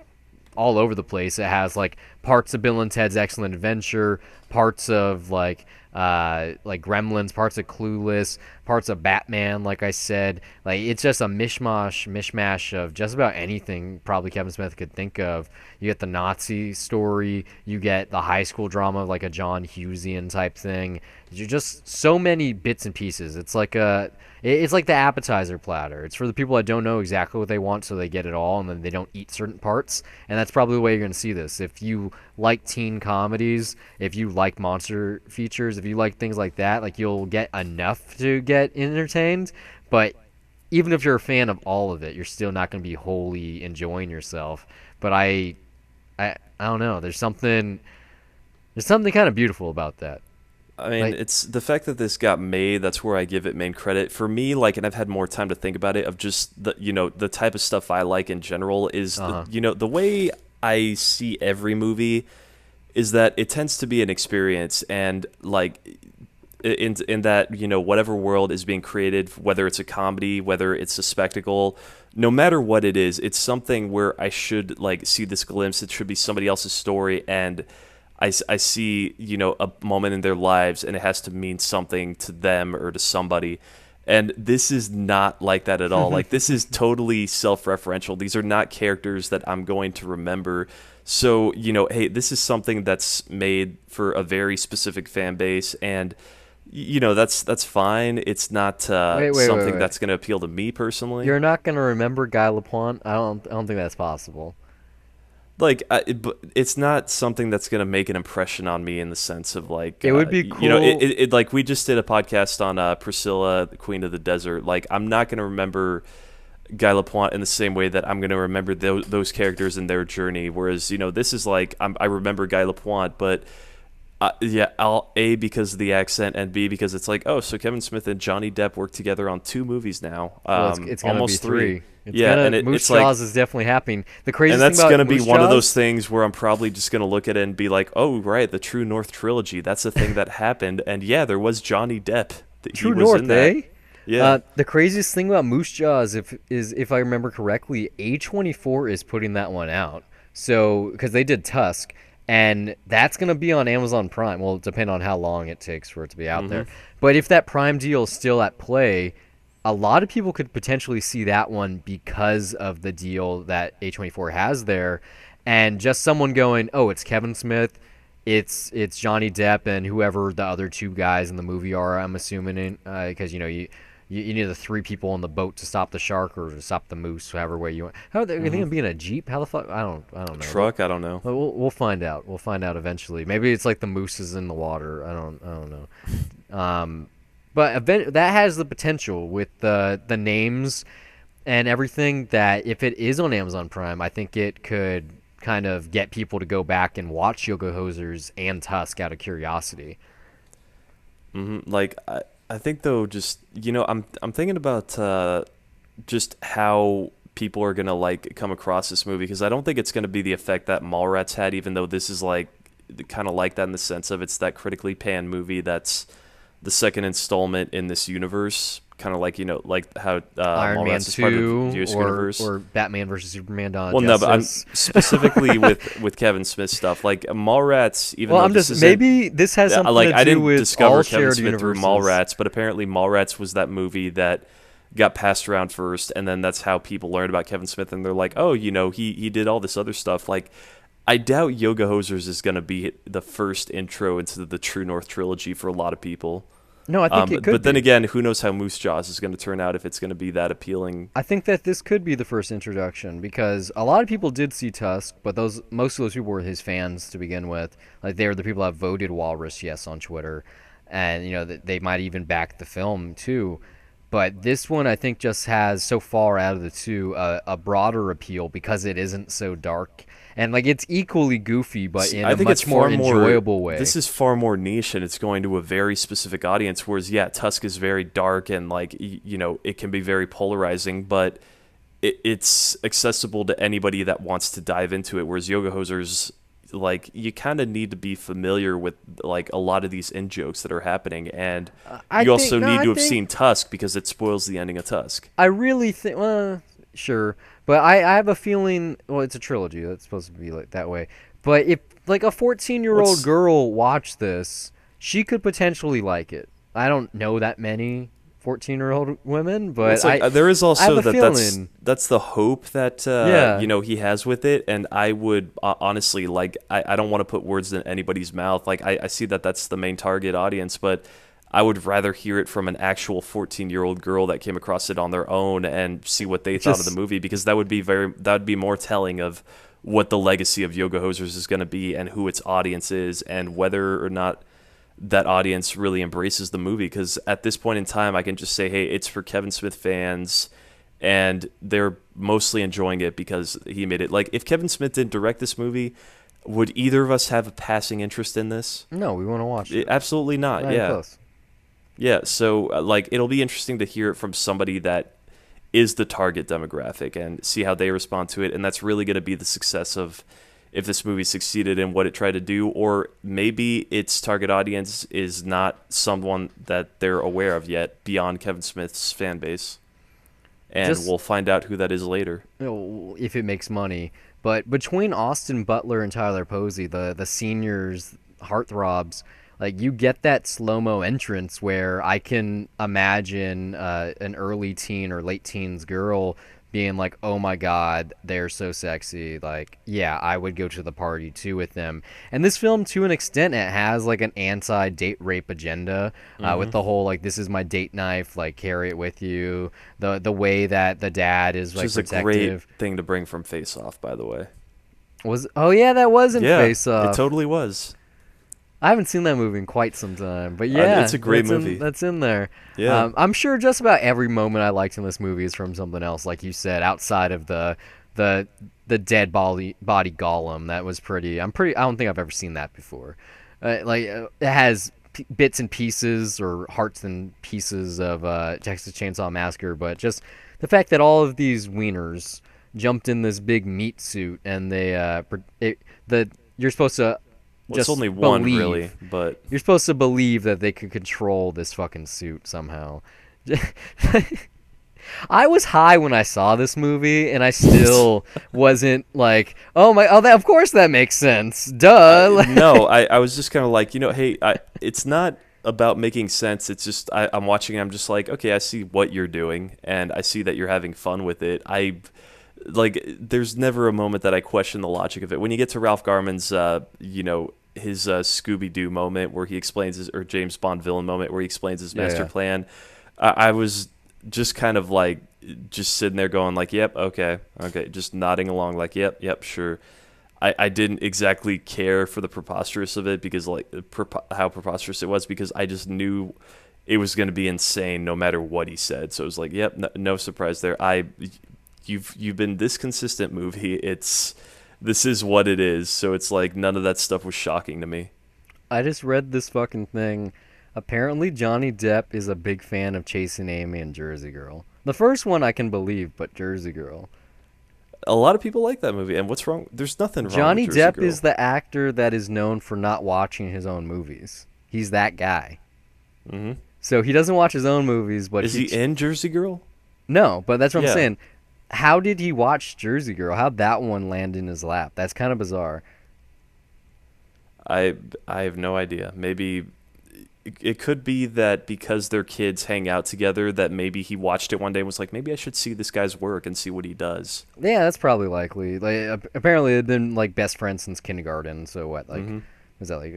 all over the place. It has like parts of Bill and Ted's Excellent Adventure, parts of like Gremlins, parts of Clueless, parts of Batman, like I said. Like it's just a mishmash of just about anything probably Kevin Smith could think of. You get the Nazi story, you get the high school drama like a John Hughesian type thing. You're just so many bits and pieces. It's like the appetizer platter. It's for the people that don't know exactly what they want, so they get it all, and then they don't eat certain parts. And that's probably the way you're going to see this. If you like teen comedies, if you like monster features, if you like things like that, like you'll get enough to get entertained. But even if you're a fan of all of it, you're still not going to be wholly enjoying yourself. But I don't know. There's something kind of beautiful about that. I mean, Like, it's the fact that this got made. That's where I give it main credit. For me, like, and I've had more time to think about it. Of just the type of stuff I like in general is uh-huh. the way I see every movie is that it tends to be an experience, and like in that whatever world is being created, whether it's a comedy, whether it's a spectacle, no matter what it is, it's something where I should like see this glimpse. It should be somebody else's story, and I see, a moment in their lives, and it has to mean something to them or to somebody. And this is not like that at all. Like, this is totally self-referential. These are not characters that I'm going to remember. So, hey, this is something that's made for a very specific fan base, and that's fine. It's not something Wait. that's going to appeal to me personally. You're not gonna remember Guy Lapointe? I don't think that's possible. Like, it's not something that's going to make an impression on me in the sense of like, It would be cool. it like we just did a podcast on Priscilla, the Queen of the Desert. Like, I'm not going to remember Guy Lapointe in the same way that I'm going to remember those characters and their journey. Whereas, this is like, I remember Guy Lapointe, but I'll A, because of the accent, and B, because it's like, oh, so Kevin Smith and Johnny Depp work together on 2 movies now. Well, it's gonna almost be 3. It's Moose Jaws is definitely happening. The craziest and that's thing about going to be Moose one of Jaws- those things where I'm probably just going to look at it and be like, oh, right, the True North trilogy. That's a thing that happened. And yeah, there was Johnny Depp. True He was North, in that. eh? Yeah. The craziest thing about Moose Jaws, if I remember correctly, A24 is putting that one out. So, because they did Tusk, and that's going to be on Amazon Prime. Well, it depends on how long it takes for it to be out there. But if that Prime deal is still at play, a lot of people could potentially see that one because of the deal that A24 has there. And just someone going, oh, it's Kevin Smith, it's Johnny Depp, and whoever the other 2 guys in the movie are, I'm assuming, because, you need the 3 people on the boat to stop the shark or to stop the moose, however way you want. How are they going to be in a Jeep? How the fuck? I don't know. Truck? I don't know. We'll find out. We'll find out eventually. Maybe it's like the moose is in the water. I don't know. But that has the potential with the names and everything that if it is on Amazon Prime, I think it could kind of get people to go back and watch Yoga Hosers and Tusk out of curiosity. Like, I think though, just I'm thinking about just how people are gonna like come across this movie, because I don't think it's gonna be the effect that Mallrats had, even though this is like kind of like that in the sense of it's that critically panned movie that's the second installment in this universe, kind of like like how Iron Man Mallrats is part of 2 the US universe. or Batman versus Superman Dawn of Well, no, but I'm Justice. specifically with Kevin Smith stuff, like Mallrats. Even Well, though I'm this just isn't- maybe this has something like to I do didn't with discover all Kevin shared Smith through universes. Mallrats, but apparently Mallrats was that movie that got passed around first, and then that's how people learned about Kevin Smith, and they're like, oh, he did all this other stuff. Like, I doubt Yoga Hosers is going to be the first intro into the True North trilogy for a lot of people. No, I think it could. But then be. again, who knows how Moose Jaws is going to turn out, if it's going to be that appealing. I think that this could be the first introduction, because a lot of people did see Tusk, but most of those people were his fans to begin with. Like, they were the people that voted Walrus yes on Twitter, and they might even back the film too. But this one, I think, just has so far out of the 2 a broader appeal because it isn't so dark. And like, it's equally goofy, but in I a think much it's more far enjoyable way. This is far more niche, and it's going to a very specific audience. Whereas, yeah, Tusk is very dark, and like it can be very polarizing, but it's accessible to anybody that wants to dive into it. Whereas Yoga Hosers, like, you kind of need to be familiar with like a lot of these in jokes that are happening, and you also need to have seen Tusk, because it spoils the ending of Tusk. I really think, well, sure, but I have a feeling. Well, it's a trilogy. That's supposed to be like that way. But if like a 14-year-old girl watched this, she could potentially like it. I don't know that many 14-year-old women, but there is also that's the hope that he has with it, and I would honestly, like, I don't want to put words in anybody's mouth. Like, I see that that's the main target audience, but I would rather hear it from an actual 14-year-old girl that came across it on their own and see what they thought of the movie, because that would be more telling of what the legacy of Yoga Hosers is going to be, and who its audience is, and whether or not that audience really embraces the movie. Because at this point in time, I can just say, hey, it's for Kevin Smith fans, and they're mostly enjoying it because he made it. Like, if Kevin Smith didn't direct this movie, Would either of us have a passing interest in this? No, we want to watch it. Absolutely not. Not even Yeah. close. Yeah, so like it'll be interesting to hear it from somebody that is the target demographic and see how they respond to it, and that's really going to be the success of if this movie succeeded in what it tried to do, or maybe its target audience is not someone that they're aware of yet beyond Kevin Smith's fan base, and we'll find out who that is later. If it makes money. But between Austin Butler and Tyler Posey, the seniors, heartthrobs, like you get that slow-mo entrance where I can imagine an early teen or late teens girl being like, oh my god, they're so sexy. Like, yeah, I would go to the party too with them. And this film, to an extent, it has like an anti-date rape agenda with the whole like, this is my date knife, like carry it with you. The way that the dad is like Which is protective. a great thing to bring from Face Off, by the way. That was in Face Off. It totally was. I haven't seen that movie in quite some time, but yeah, it's a great movie. That's in there. Yeah, I'm sure just about every moment I liked in this movie is from something else, like you said, outside of the dead body Gollum. That was pretty. I don't think I've ever seen that before. It has bits and pieces or hearts and pieces of Texas Chainsaw Massacre, but just the fact that all of these wieners jumped in this big meat suit and you're supposed to. Well, Just it's only one, believe. really, but You're supposed to believe that they could control this fucking suit somehow. I was high when I saw this movie, and I still wasn't like, of course that makes sense. Duh. No, I was just kind of like, hey, it's not about making sense. It's just I'm watching and I'm just like, okay, I see what you're doing, and I see that you're having fun with it. There's never a moment that I question the logic of it. When you get to Ralph Garman's, his Scooby-Doo moment where he explains or James Bond villain moment where he explains his master plan, I was just kind of like just sitting there going like, yep, okay, just nodding along like, yep, sure. I didn't exactly care for the preposterous of it because how preposterous it was, because I just knew it was going to be insane no matter what he said. So it was like, yep, no surprise there. You've been this consistent, movie. This is what it is. So it's like none of that stuff was shocking to me. I just read this fucking thing. Apparently Johnny Depp is a big fan of Chasing Amy and Jersey Girl. The first one I can believe, but Jersey Girl. A lot of people like that movie, and what's wrong? There's nothing wrong Johnny with Jersey Depp Girl. is the actor that is known for not watching his own movies. He's that guy. Mm-hmm. So he doesn't watch his own movies, but is he in Jersey Girl? No, but that's what Yeah. I'm saying. How did he watch Jersey Girl? How'd that one land in his lap? That's kind of bizarre. I have no idea. Maybe it could be that because their kids hang out together, that maybe he watched it one day and was like, maybe I should see this guy's work and see what he does. Yeah, that's probably likely. Apparently they've been like best friends since kindergarten. So what? Was that like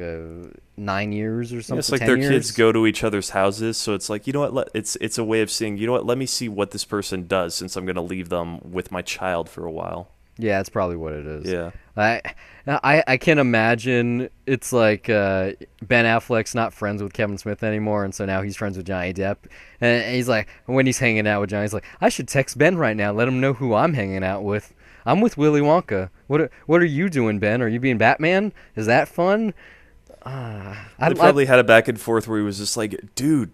9 years or something? Yeah, it's like 10 their years? kids go to each other's houses, so it's like, you know what? It's a way of saying, you know what? Let me see what this person does, since I'm going to leave them with my child for a while. Yeah, that's probably what it is. Yeah. I can imagine it's like Ben Affleck's not friends with Kevin Smith anymore, and so now he's friends with Johnny Depp. And he's like, when he's hanging out with Johnny, he's like, I should text Ben right now, let him know who I'm hanging out with. I'm with Willy Wonka. What are you doing, Ben? Are you being Batman? Is that fun? They probably had a back and forth where he was just like, dude,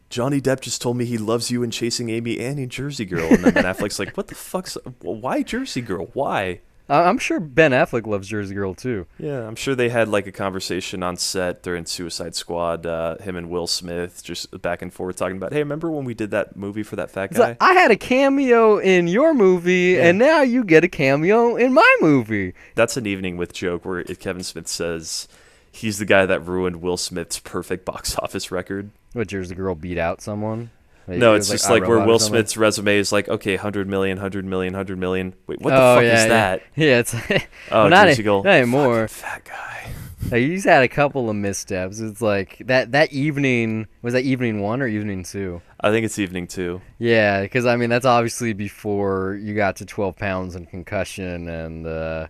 Johnny Depp just told me he loves you in Chasing Amy and in Jersey Girl. And then Ben Affleck's like, what the fuck's... Why Jersey Girl? Why? I'm sure Ben Affleck loves Jersey Girl, too. Yeah, I'm sure they had like a conversation on set during Suicide Squad, him and Will Smith, just back and forth talking about, hey, remember when we did that movie for that fat guy? Like, I had a cameo in your movie, and now you get a cameo in my movie. That's an Evening with joke where Kevin Smith says he's the guy that ruined Will Smith's perfect box office record. What, Jersey Girl beat out someone? No, it's just like where Will Smith's resume is like, okay, 100 million, 100 million, 100 million. Wait, what the fuck is that? Yeah, it's Jersey Girl. Not anymore. Fat guy. He's had a couple of missteps. It's like that evening, was that evening 1 or evening 2? I think it's evening 2. Yeah, because I mean that's obviously before you got to 12 pounds and concussion and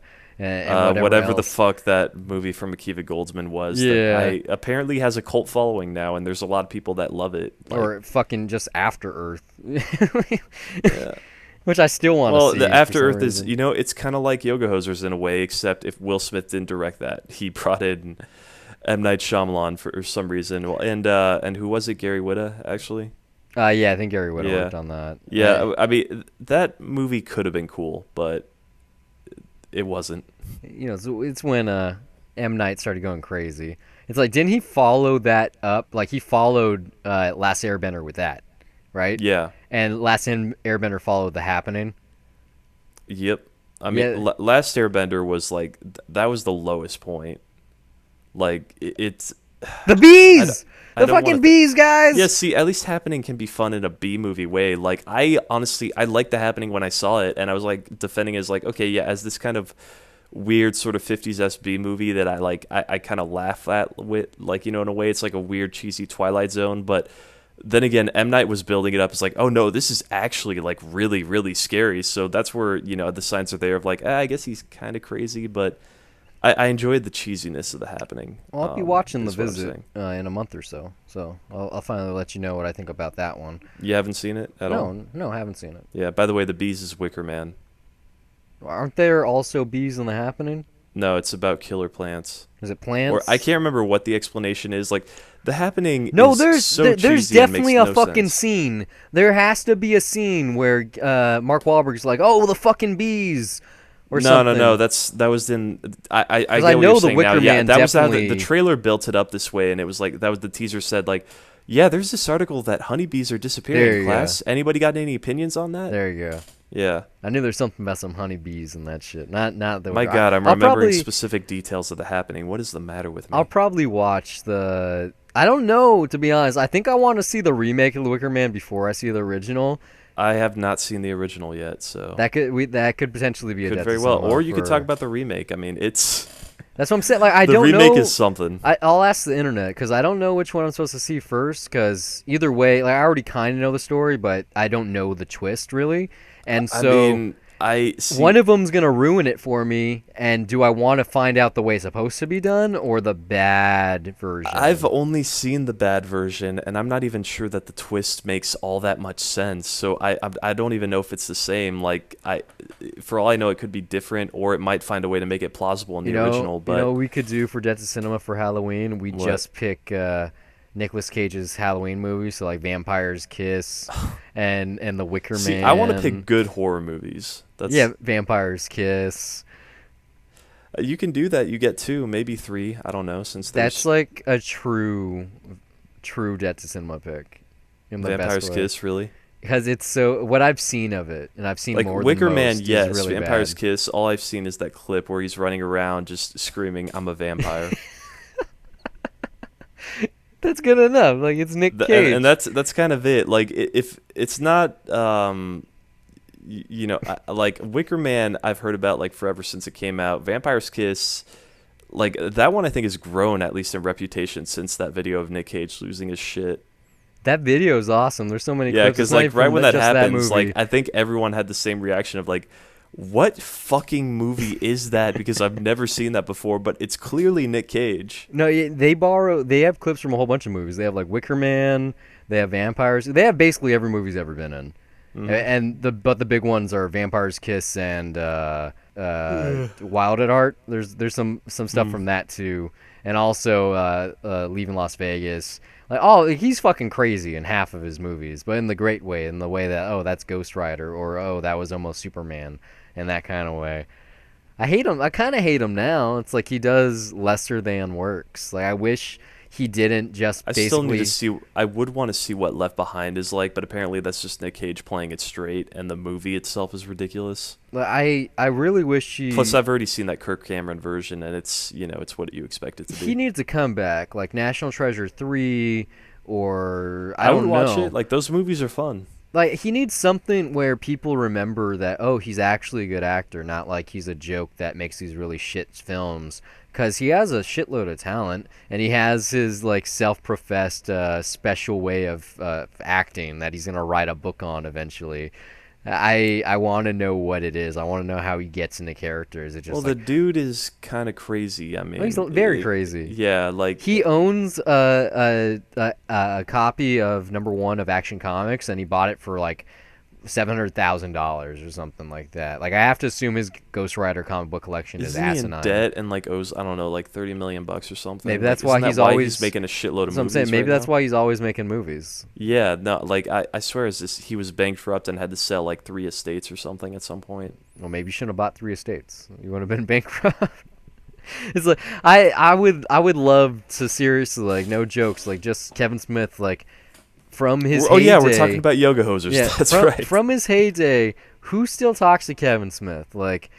whatever the else. fuck that movie from Akiva Goldsman was. Yeah. That apparently has a cult following now, and there's a lot of people that love it. Or fucking just After Earth. Yeah. which I still want to Well, see. the for After some Earth is, reason. you know, it's kind of like Yoga Hosers in a way, except if Will Smith didn't direct that, he brought in M. Night Shyamalan for some reason. Well, and who was it? Gary Whitta, actually. Yeah, I think Gary would have Yeah, worked on that. yeah. I mean, that movie could have been cool, but it wasn't. You know, it's when M Night started going crazy. It's like, didn't he follow that up? Like he followed Last Airbender with that, right? Yeah. And Airbender followed The Happening. Yep. I mean, Yeah. Last Airbender was like that was the lowest point. Like it's The bees, I the don't wanna fucking bees, guys. Yeah, see, at least Happening can be fun in a B movie way. Like I honestly I liked The Happening when I saw it, and I was like defending it as like, okay, yeah, as this kind of weird sort of 50s SB movie that I kind of laugh at with, like, you know, in a way it's like a weird cheesy Twilight Zone, but then again, M. Night was building it up as like, oh no, this is actually like really, really scary. So that's where, you know, the signs are there of like, I guess he's kind of crazy, but I enjoyed the cheesiness of The Happening. Well, I'll be watching The is what I'm Visit saying. in a month or so. So I'll finally let you know what I think about that one. You haven't seen it at all? No, I haven't seen it. Yeah, by the way, The Bees is Wicker Man. Aren't there also bees in The Happening? No, it's about killer plants. Is it plants? Or I can't remember what the explanation is. Like, The Happening No, is there's so there's cheesy and definitely makes a no fucking sense. scene. There has to be a scene where Mark Wahlberg's like, "Oh, the fucking bees," or No, something. no, that was in. I get I what know you're the saying Wicker now. Yeah, Man that was how the definitely- trailer built it up this way, and it was like that was the teaser said like, yeah, there's this article that honeybees are There disappearing. you Class, anybody got any opinions on that? There you go. Yeah. I knew there's something about some honeybees and that shit. Not the. My God, I'm I'll remembering probably- specific details of The Happening. What is the matter with me? I'll probably watch the. I don't know, to be honest. I think I want to see the remake of The Wicker Man before I see the original. I have not seen the original yet, so That could potentially be a could death very to well. cinema Or you could for- talk about the remake. I mean, it's That's what I'm saying. Like I the don't remake know. is something. I'll ask the internet because I don't know which one I'm supposed to see first. Because either way, like I already kind of know the story, but I don't know the twist really. And so I mean, I see. one of them's gonna ruin it for me. And do I want to find out the way it's supposed to be done or the bad version? I've only seen the bad version, and I'm not even sure that the twist makes all that much sense. So I don't even know if it's the same. Like for all I know, it could be different, or it might find a way to make it plausible in the original. But you know what we could do for Death to Cinema for Halloween? We What? just pick Nicolas Cage's Halloween movies, so like Vampire's Kiss and The Wicker Man. see, I want to pick good horror movies. That's Yeah, Vampire's Kiss. You can do that. You get 2, maybe 3. I don't know. Since there's That's like a true Death to Cinema pick. In the Vampire's best way. Kiss, really. Because it's so what I've seen of it, and I've seen Like more Wicker than Man, most, yes. is really Vampire's bad. Kiss. All I've seen is that clip where he's running around just screaming, "I'm a vampire." That's good enough. Like it's Nick Cage. And that's kind of it. Like if it's not, you know, like Wicker Man, I've heard about like forever since it came out. Vampire's Kiss, like that one, I think has grown at least in reputation since that video of Nick Cage losing his shit. That video is awesome. There's so many Yeah, clips. because It's not like even right from when that just happens, movie. like I think everyone had the same reaction of like, what fucking movie is that? Because I've never seen that before, but it's clearly Nick Cage. No, they have clips from a whole bunch of movies. They have like Wicker Man, they have Vampires. They have basically every movie he's ever been in. And the big ones are Vampire's Kiss and Wild at Heart. There's some stuff from that too. And also Leaving Las Vegas. Like he's fucking crazy in half of his movies, but in the great way, in the way that that's Ghost Rider, or that was almost Superman, in that kind of way. I hate him. I kind of hate him now. It's like he does lesser than works. Like I wish he didn't just I basically. still need to see. I would want to see what Left Behind is like, but apparently that's just Nick Cage playing it straight, and the movie itself is ridiculous. I really wish he. Plus, I've already seen that Kirk Cameron version, and it's it's what you expect it to be. He needs to come back, like National Treasure 3, or I would don't watch know. it. Like those movies are fun. Like he needs something where people remember that he's actually a good actor, not like he's a joke that makes these really shit films. Because he has a shitload of talent, and he has his like self-professed special way of acting that he's gonna write a book on eventually. I want to know what it is. I want to know how he gets into characters. It just Well, the dude is kind of crazy. I mean, he's very crazy. Yeah, like He owns a copy of #1 of Action Comics, and he bought it for like $700,000 or something like that. Like I have to assume his Ghost Rider comic book collection is Isn't he in asinine. debt and like owes, I don't know, like $30 million or something? Maybe Like, that's why isn't that he's why always he's making a shitload of That's what I'm movies saying. Maybe right that's now? why he's always making movies. Yeah, no, like I swear he was bankrupt and had to sell like 3 estates or something at some point. Well, maybe you shouldn't have bought 3 estates. You would have been bankrupt. It's like I would love to seriously, like, no jokes, like just Kevin Smith, like from his Oh yeah, we're heyday- talking about yoga hosers. Yeah, That's from, right. From his heyday, who still talks to Kevin Smith? Like,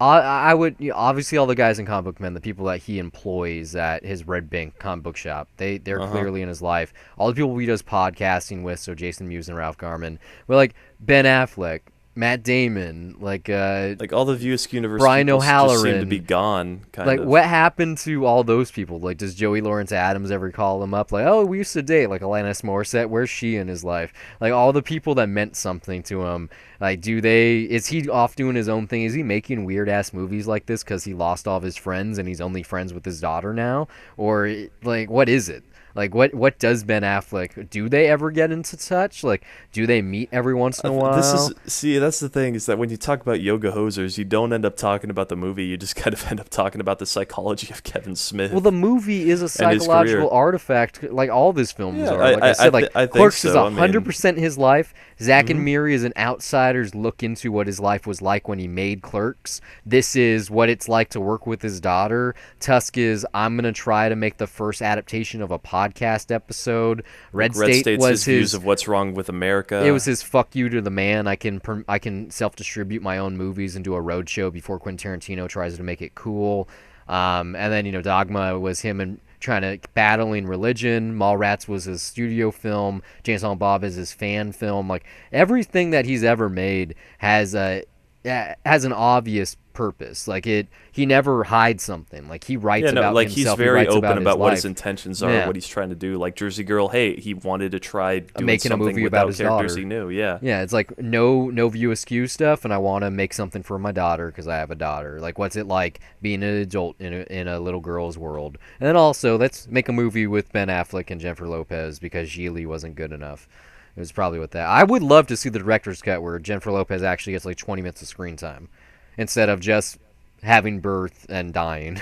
I would, obviously all the guys in Comic Book Men, the people that he employs at his Red Bank comic book shop, they're clearly in his life. All the people he does podcasting with, so Jason Mewes and Ralph Garman, but like Ben Affleck, Matt Damon, like all the View Askew universe Brian people just seem to O'Halloran. be gone. Kind like of. what happened to all those people? Like, does Joey Lawrence Adams ever call them up? Like, oh, we used to date. Like Alanis Morissette, where's she in his life? Like all the people that meant something to him. Like, is he off doing his own thing? Is he making weird ass movies like this because he lost all of his friends and he's only friends with his daughter now? Or like, what is it? Like, what does Ben Affleck, do they ever get into touch? Like, do they meet every once in a while? That's the thing, is that when you talk about yoga hosers, you don't end up talking about the movie. You just kind of end up talking about the psychology of Kevin Smith. Well, the movie is a psychological artifact, like all of his films Yeah, are. Like I said, I think Clerks so. is 100% his life. Zack Mm-hmm. and Miri is an outsider's look into what his life was like when he made Clerks. This is what it's like to work with his daughter. Tusk is, I'm going to try to make the first adaptation of a podcast episode. Red State was his views of what's wrong with America. It was his fuck you to the man. I can self-distribute my own movies and do a road show before Quentin Tarantino tries to make it cool. And then, Dogma was him and trying to battling religion. Mallrats was his studio film. James Silent Bob is his fan film. Like, everything that he's ever made has an obvious purpose. Like, he never hides something. Like, he writes about like himself. he's very he writes open about what life. his intentions are, Yeah. what he's trying to do. Like Jersey Girl, hey, he wanted to try doing Making a something movie without about his characters daughter. he knew. Yeah, Yeah, it's like no View Askew stuff, and I want to make something for my daughter because I have a daughter. Like, what's it like being an adult in a little girl's world? And then also, let's make a movie with Ben Affleck and Jennifer Lopez because Gigli wasn't good enough. It was probably with that. I would love to see the director's cut where Jennifer Lopez actually gets like 20 minutes of screen time instead of just having birth and dying.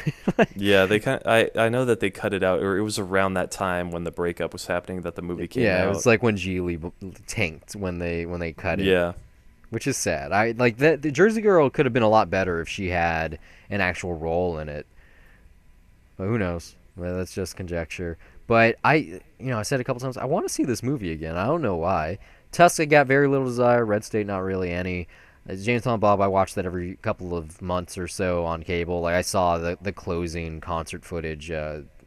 yeah. I know that they cut it out, or it was around that time when the breakup was happening that the movie came out. Yeah, it was like when Gigli tanked when they cut it. Yeah. Which is sad. I like that. The Jersey Girl could have been a lot better if she had an actual role in it. But who knows? Well, that's just conjecture. But I said a couple times, I want to see this movie again. I don't know why. Tusk, I got very little desire. Red State, not really any. James Silent Bob, I watch that every couple of months or so on cable. Like, I saw the closing concert footage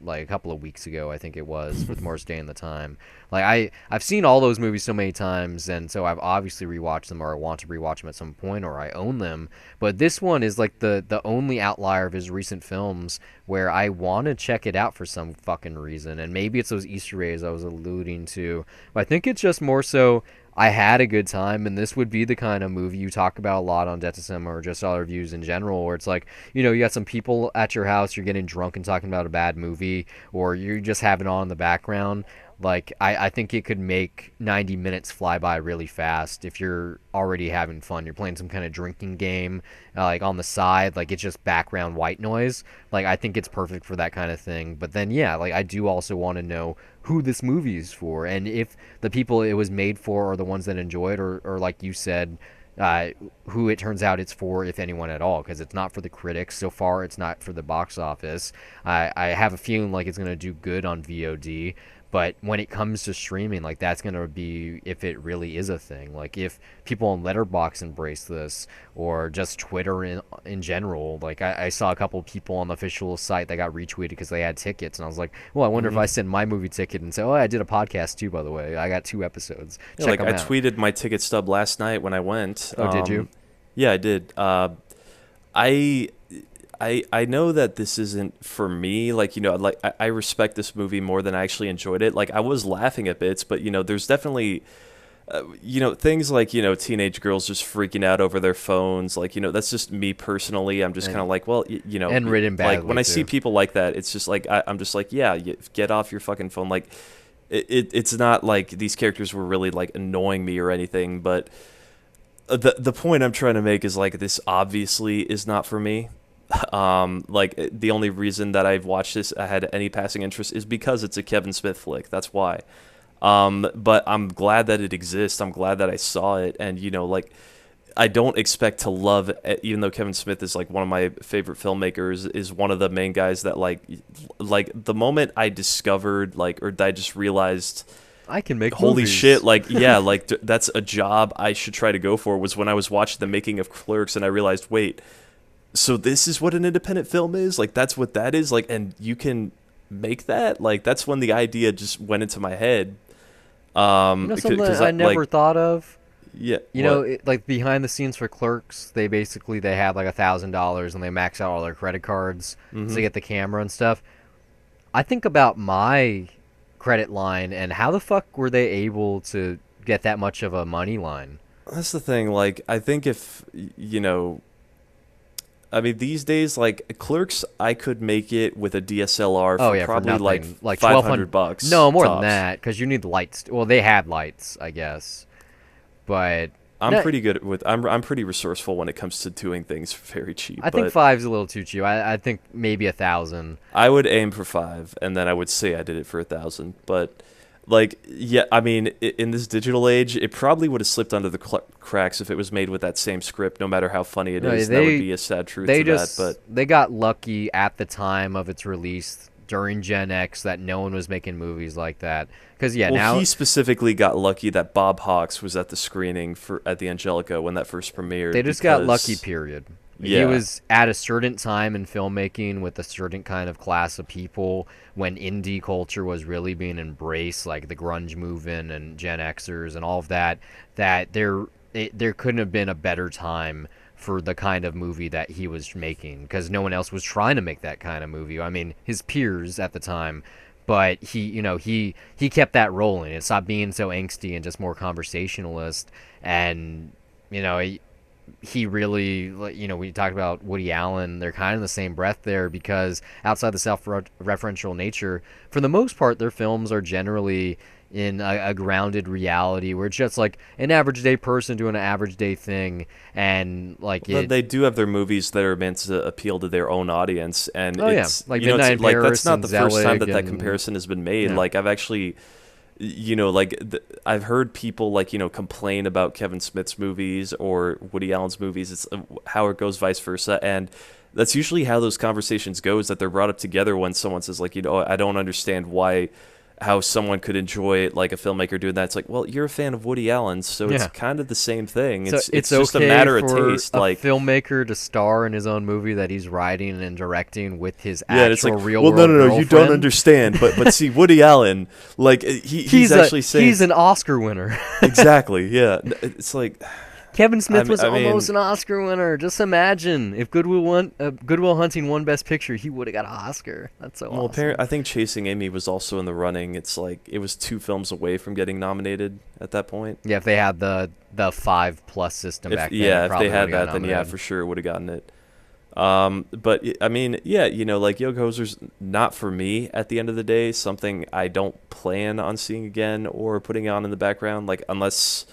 like a couple of weeks ago, I think it was, with Morris Day and the Time. Like, I've seen all those movies so many times, and so I've obviously rewatched them, or I want to rewatch them at some point, or I own them. But this one is like the only outlier of his recent films where I want to check it out for some fucking reason. And maybe it's those Easter eggs I was alluding to. But I think it's just more so I had a good time, and this would be the kind of movie you talk about a lot on Death to Cinema or just other reviews in general, where it's like, you got some people at your house, you're getting drunk and talking about a bad movie, or you just have it on in the background. Like, I think it could make 90 minutes fly by really fast if you're already having fun. You're playing some kind of drinking game, like on the side, like it's just background white noise. Like, I think it's perfect for that kind of thing. But then, yeah, like I do also want to know who this movie is for, and if the people it was made for are the ones that enjoy it, or like you said, who it turns out it's for, if anyone at all, because it's not for the critics. So far, it's not for the box office. I have a feeling like it's going to do good on VOD. But when it comes to streaming, like, that's going to be if it really is a thing. Like, if people on Letterboxd embrace this, or just Twitter in general. Like, I saw a couple of people on the official site that got retweeted because they had tickets. And I was like, well, I wonder if I send my movie ticket and say, oh, I did a podcast too, by the way. I got 2 episodes. Yeah, Check like, them I out. tweeted my ticket stub last night when I went. Oh, did you? Yeah, I did. I know that this isn't for me. Like, like I respect this movie more than I actually enjoyed it. Like, I was laughing at bits, but there's definitely things like teenage girls just freaking out over their phones. Like, that's just me personally. I'm just kind of like, well, and written badly, like when I too. see people like that, it's just like I'm just like, yeah, get off your fucking phone. Like, it's not like these characters were really like annoying me or anything, but the point I'm trying to make is like this obviously is not for me. Like the only reason that I've watched this, I had any passing interest, is because it's a Kevin Smith flick. That's why. But I'm glad that it exists. I'm glad that I saw it, and like I don't expect to love it, even though Kevin Smith is like one of my favorite filmmakers, is one of the main guys that like the moment I discovered or I just realized I can make holy movies. shit, like yeah, like that's a job I should try to go for, was when I was watching the making of Clerks and I realized, wait, so this is what an independent film is? Like that's what that is? Like, and you can make that? Like that's when the idea just went into my head. Something I never thought of. Yeah, like behind the scenes for Clerks, they have like $1,000 and they max out all their credit cards to get the camera and stuff. I think about my credit line and how the fuck were they able to get that much of a money line? That's the thing. Like, I think if I mean, these days, like Clerks, I could make it with a DSLR for probably for like $500. No, more tops. than that, because you need lights. Well, they had lights, I guess, but I'm pretty good with. I'm pretty resourceful when it comes to doing things very cheap. I think $5's a little too cheap. I think maybe $1,000. I would aim for $5, and then I would say I did it for $1,000. But like, yeah, I mean, in this digital age, it probably would have slipped under the cracks if it was made with that same script. No matter how funny it is, that would be a sad truth to that. But they got lucky at the time of its release during Gen X that no one was making movies like that. Because now he specifically got lucky that Bob Hawks was at the screening at the Angelica when that first premiered. They just got lucky. Period. Yeah. He was at a certain time in filmmaking with a certain kind of class of people when indie culture was really being embraced, like the grunge movement and Gen Xers and all of that. That there couldn't have been a better time for the kind of movie that he was making, because no one else was trying to make that kind of movie. I mean, his peers at the time, but he kept that rolling. It stopped being so angsty and just more conversationalist. And he really, we talked about Woody Allen. They're kind of in the same breath there, because outside the self-referential nature, for the most part, their films are generally in a grounded reality where it's just like an average day person doing an average day thing. And they do have their movies that are meant to appeal to their own audience, and like Midnight in Paris, that's not the first time that and, comparison has been made. Yeah. Like I've actually, I've heard people complain about Kevin Smith's movies or Woody Allen's movies. It's how it goes vice versa, and that's usually how those conversations go, is that they're brought up together when someone says I don't understand how someone could enjoy like a filmmaker doing that. It's like, well, you're a fan of Woody Allen, so it's kind of the same thing. So it's just a matter of taste. A like filmmaker to star in his own movie that he's writing and directing with his it's like, real well, world no, you girlfriend. don't understand. But see, Woody Allen, like he's actually saying he's an Oscar winner. Exactly. Yeah, it's like Kevin Smith was almost an Oscar winner. Just imagine if Good Will Hunting won Best Picture, he would have got an Oscar. That's so awesome. I think Chasing Amy was also in the running. It's like it was 2 films away from getting nominated at that point. Yeah, if they had the 5+ system back then. Yeah, if they had that, then yeah, for sure would have gotten it. But I mean, yeah, like Yoga Hoser's not for me at the end of the day. Something I don't plan on seeing again or putting on in the background, like unless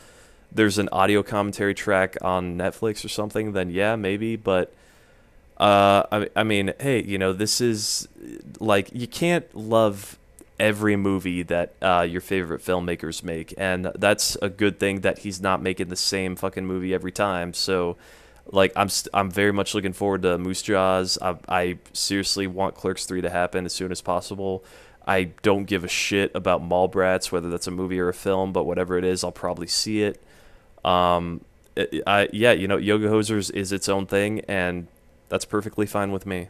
there's an audio commentary track on Netflix or something, then yeah, maybe. But I mean, hey, this is like, you can't love every movie that your favorite filmmakers make, and that's a good thing that he's not making the same fucking movie every time. So like I'm very much looking forward to Moose Jaws. I seriously want Clerks 3 to happen as soon as possible. I don't give a shit about Mallrats, whether that's a movie or a film, but whatever it is, I'll probably see it. Yoga Hosers is its own thing, and that's perfectly fine with me.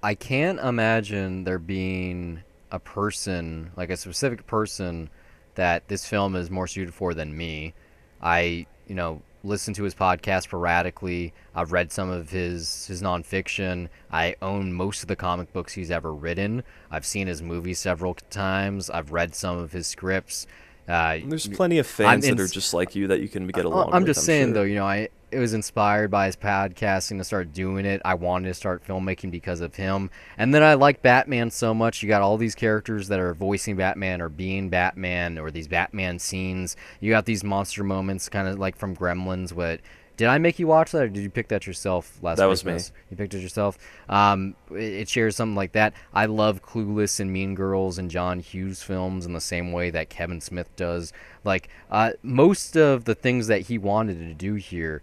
I can't imagine there being a person, like a specific person, that this film is more suited for than me. I, listen to his podcast sporadically. I've read some of his nonfiction. I own most of the comic books he's ever written. I've seen his movies several times. I've read some of his scripts. There's plenty of fans that are just like you that you can get along with. I'm just saying, though, it was inspired by his podcasting to start doing it. I wanted to start filmmaking because of him. And then I like Batman so much. You got all these characters that are voicing Batman or being Batman, or these Batman scenes. You got these monster moments kind of like from Gremlins, Did I make you watch that, or did you pick that yourself last That was Christmas? me. You picked it yourself. It shares something like that. I love Clueless and Mean Girls and John Hughes films in the same way that Kevin Smith does. Like most of the things that he wanted to do here,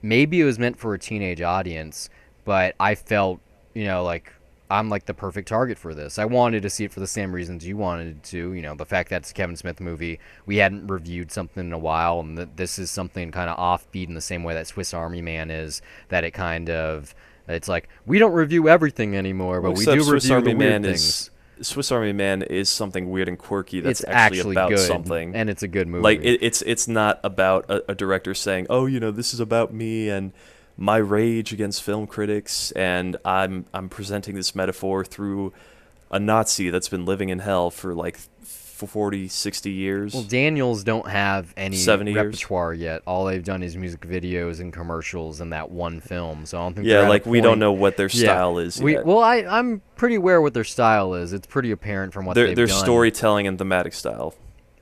maybe it was meant for a teenage audience, but I felt, like I'm like the perfect target for this. I wanted to see it for the same reasons you wanted to. The fact that it's a Kevin Smith movie. We hadn't reviewed something in a while, and this is something kind of offbeat in the same way that Swiss Army Man is. That it's like we don't review everything anymore, but we do review the weird things. Swiss Army Man is something weird and quirky that's It's actually about good, something, and it's a good movie. like it's not about a director saying, oh, this is about me and my rage against film critics, and I'm presenting this metaphor through a Nazi that's been living in hell for like 40, 60 years. Well, Daniels don't have any 70 years. repertoire yet. All they've done is music videos and commercials in that one film. So I don't think Yeah, they're at like a we don't point- know what their style is yet. Well, I'm pretty aware what their style is. It's pretty apparent from what they've Their done. storytelling and thematic style.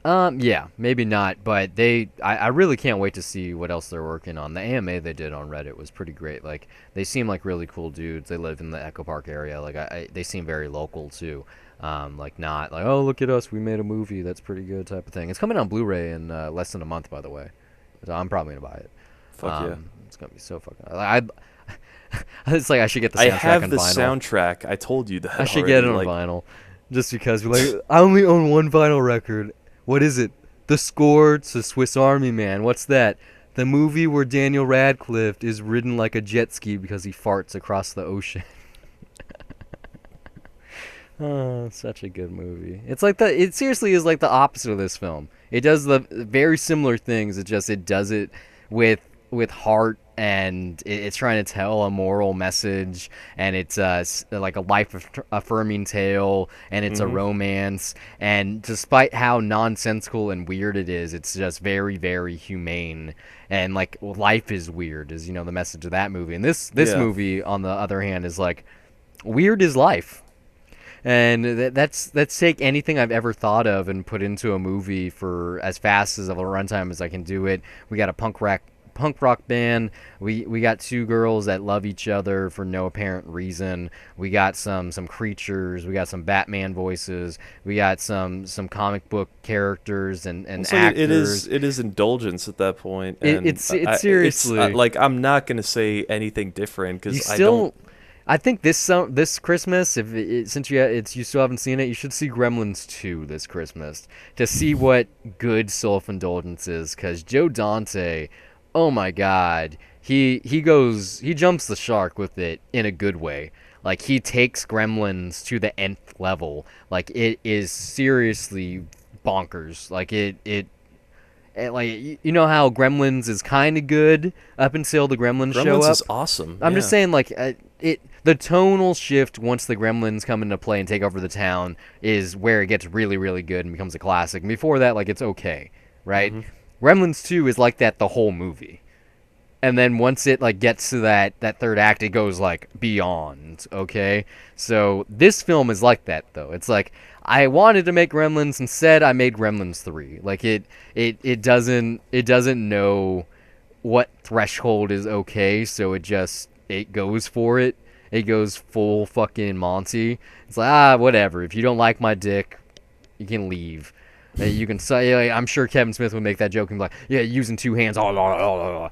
Yeah, maybe not, but I really can't wait to see what else they're working on. The AMA they did on Reddit was pretty great. Like, they seem like really cool dudes. They live in the Echo Park area. Like, they seem very local too. Like not like, oh, look at us, we made a movie that's pretty good type of thing. It's coming on Blu-ray in less than a month, by the way. So I'm probably gonna buy it. Fuck yeah. It's gonna be so fucking. It's like I should get the soundtrack I have on the vinyl. soundtrack. I told you that. I should get it on like, vinyl, just because we're like, I only own one vinyl record. What is it? The score to Swiss Army Man. What's that? The movie where Daniel Radcliffe is ridden like a jet ski because he farts across the ocean. Oh, such a good movie. It seriously is like the opposite of this film. It does the very similar things. It does it with heart, and it's trying to tell a moral message, and it's like a life affirming tale, and it's a romance, and despite how nonsensical and weird it is, it's just very, very humane, and like life is weird is the message of that movie. And this movie on the other hand is like weird is life. And that's take anything I've ever thought of and put into a movie for as fast as of a runtime as I can do it. We got a punk rock band. We got two girls that love each other for no apparent reason. We got some creatures. We got some Batman voices. We got some comic book characters and so actors. It is indulgence at that point. And It's seriously. like I'm not gonna say anything different because I still. don't. I think this Christmas, since you still haven't seen it, you should see Gremlins 2 this Christmas to see what good self-indulgence is. Because Joe Dante, oh my God, he jumps the shark with it in a good way. Like, he takes Gremlins to the nth level. Like, it is seriously bonkers. Like like, you know how Gremlins is kind of good up until the Gremlins show up? Gremlins is awesome. I'm just saying, like, the tonal shift once the Gremlins come into play and take over the town is where it gets really, really good and becomes a classic. And before that, like, it's okay, right? Gremlins 2 is like that the whole movie. And then once it, like, gets to that third act, it goes, like, beyond, okay? So this film is like that, though. It's like, I wanted to make Gremlins, instead I made Gremlins 3. Like, it doesn't know what threshold is okay, so it goes for it. It goes full fucking Monty. It's like, whatever. If you don't like my dick, you can leave. You can say, I'm sure Kevin Smith would make that joke and be like, yeah, using two hands. Like, no.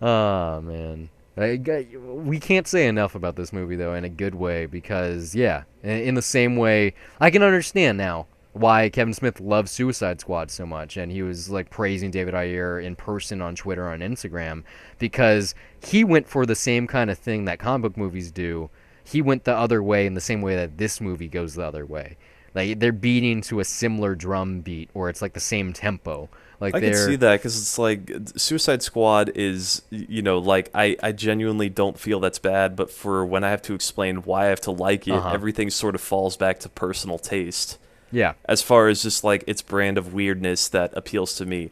Oh, man. We can't say enough about this movie, though, in a good way, because, yeah, in the same way, I can understand now why Kevin Smith loves Suicide Squad so much, and he was like praising David Ayer in person on Twitter, on Instagram, because he went for the same kind of thing that comic book movies do. He went the other way in the same way that this movie goes the other way. Like, they're beating to a similar drum beat, or it's like the same tempo. Like, I can see that, because it's like Suicide Squad is, like I genuinely don't feel that's bad, but for when I have to explain why I have to like it, everything sort of falls back to personal taste. Yeah. As far as just like its brand of weirdness that appeals to me.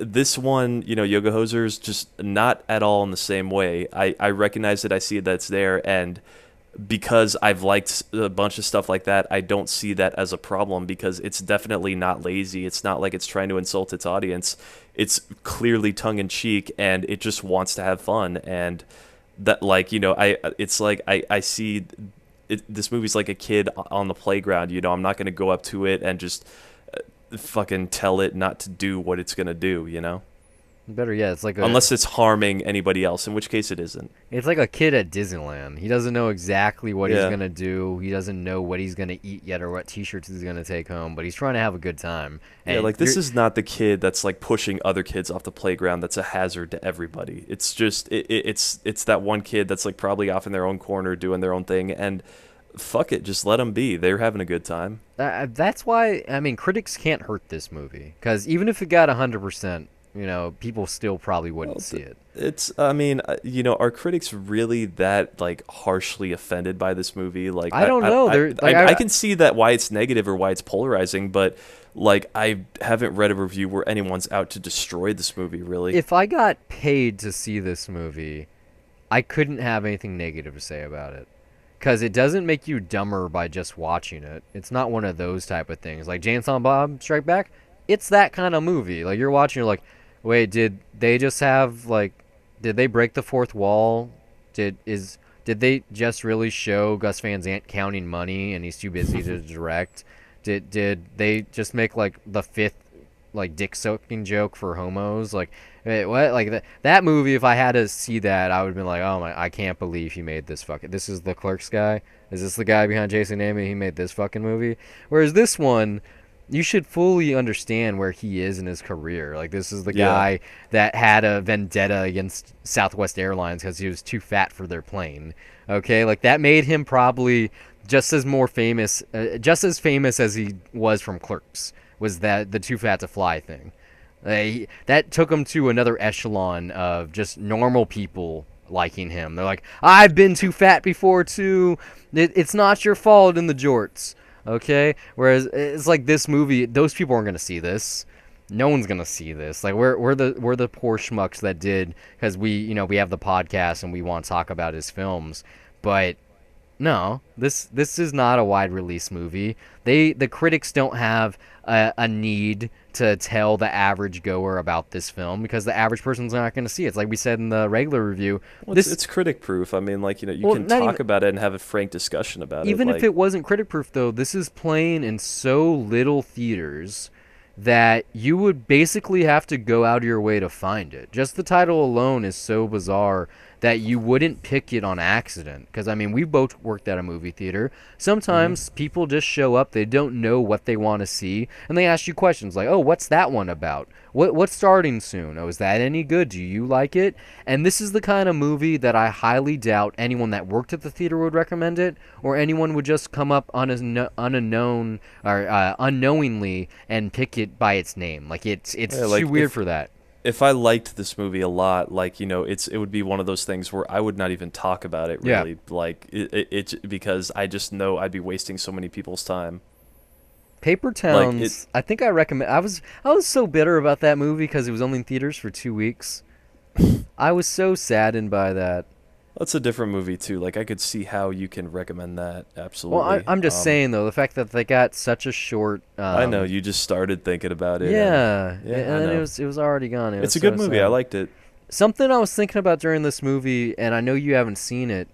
This one, Yoga Hosers, just not at all in the same way. I recognize it, I see that's there, and because I've liked a bunch of stuff like that, I don't see that as a problem because it's definitely not lazy. It's not like it's trying to insult its audience. It's clearly tongue in cheek, and it just wants to have fun. And that, like, it's like I see this movie's like a kid on the playground. I'm not going to go up to it and just fucking tell it not to do what it's going to do. Better yet, it's like unless it's harming anybody else, in which case it isn't. It's like a kid at Disneyland. He doesn't know exactly what he's Yeah. gonna do. He doesn't know what he's gonna eat yet or what T-shirts he's gonna take home. But he's trying to have a good time. Yeah, And like this is not the kid that's like pushing other kids off the playground. That's a hazard to everybody. It's just it's that one kid that's like probably off in their own corner doing their own thing, and fuck it, just let them be. They're having a good time. That's why critics can't hurt this movie because even if it got 100%, people still probably wouldn't see it. Are critics really that like harshly offended by this movie? Like, I don't know. I can see that why it's negative or why it's polarizing, but like I haven't read a review where anyone's out to destroy this movie. Really, If I got paid to see this movie, I couldn't have anything negative to say about it. Because it doesn't make you dumber by just watching it. It's not one of those type of things. Like Jane Silent Bob Strike Back, it's that kind of movie. Like you're watching, you're like, wait, did they just have did they break the fourth wall? Did they just really show Gus Van Sant counting money and he's too busy to direct? Did they just make like the fifth dick soaking joke for homos? Like, wait, what? Like that movie, if I had to see that, I would have been like, oh my, I can't believe he made this fucking. This is the Clerks guy. Is this the guy behind Jason Amy? He made this fucking movie. Whereas this one, you should fully understand where he is in his career. Like, this is the guy that had a vendetta against Southwest Airlines because he was too fat for their plane. Okay, like that made him probably just as famous as he was from Clerks. Was that the too fat to fly thing? That took him to another echelon of just normal people liking him. They're like, I've been too fat before too. It's not your fault in the jorts. Okay, whereas it's like this movie, those people aren't gonna see this. No one's gonna see this. Like we're the poor schmucks that did because we have the podcast and we want to talk about his films, but no, this is not a wide release movie. The critics don't have a need to tell the average goer about this film because the average person's not going to see it. It's like we said in the regular review. Well, it's critic proof. I mean, you can talk about it and have a frank discussion about it. Even if it wasn't critic proof, though, this is playing in so little theaters that you would basically have to go out of your way to find it. Just the title alone is so bizarre that you wouldn't pick it on accident. Because, we both worked at a movie theater. Sometimes people just show up, they don't know what they want to see, and they ask you questions like, oh, what's that one about? What's starting soon? Oh, is that any good? Do you like it? And this is the kind of movie that I highly doubt anyone that worked at the theater would recommend it, or anyone would just come up unknown or unknowingly and pick it by its name. Like, it's too weird for that. If I liked this movie a lot, it would be one of those things where I would not even talk about it really, because I just know I'd be wasting so many people's time. Paper Towns, I think I recommend. I was so bitter about that movie because it was only in theaters for 2 weeks. I was so saddened by that. That's a different movie too. Like I could see how you can recommend that. Absolutely. Well, I'm just saying though, the fact that they got such a short. I know you just started thinking about it. Yeah, and then it was already gone. It's a good movie. Sad. I liked it. Something I was thinking about during this movie, and I know you haven't seen it,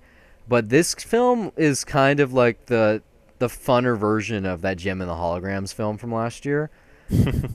but this film is kind of like the funner version of that Gem and the Holograms film from last year.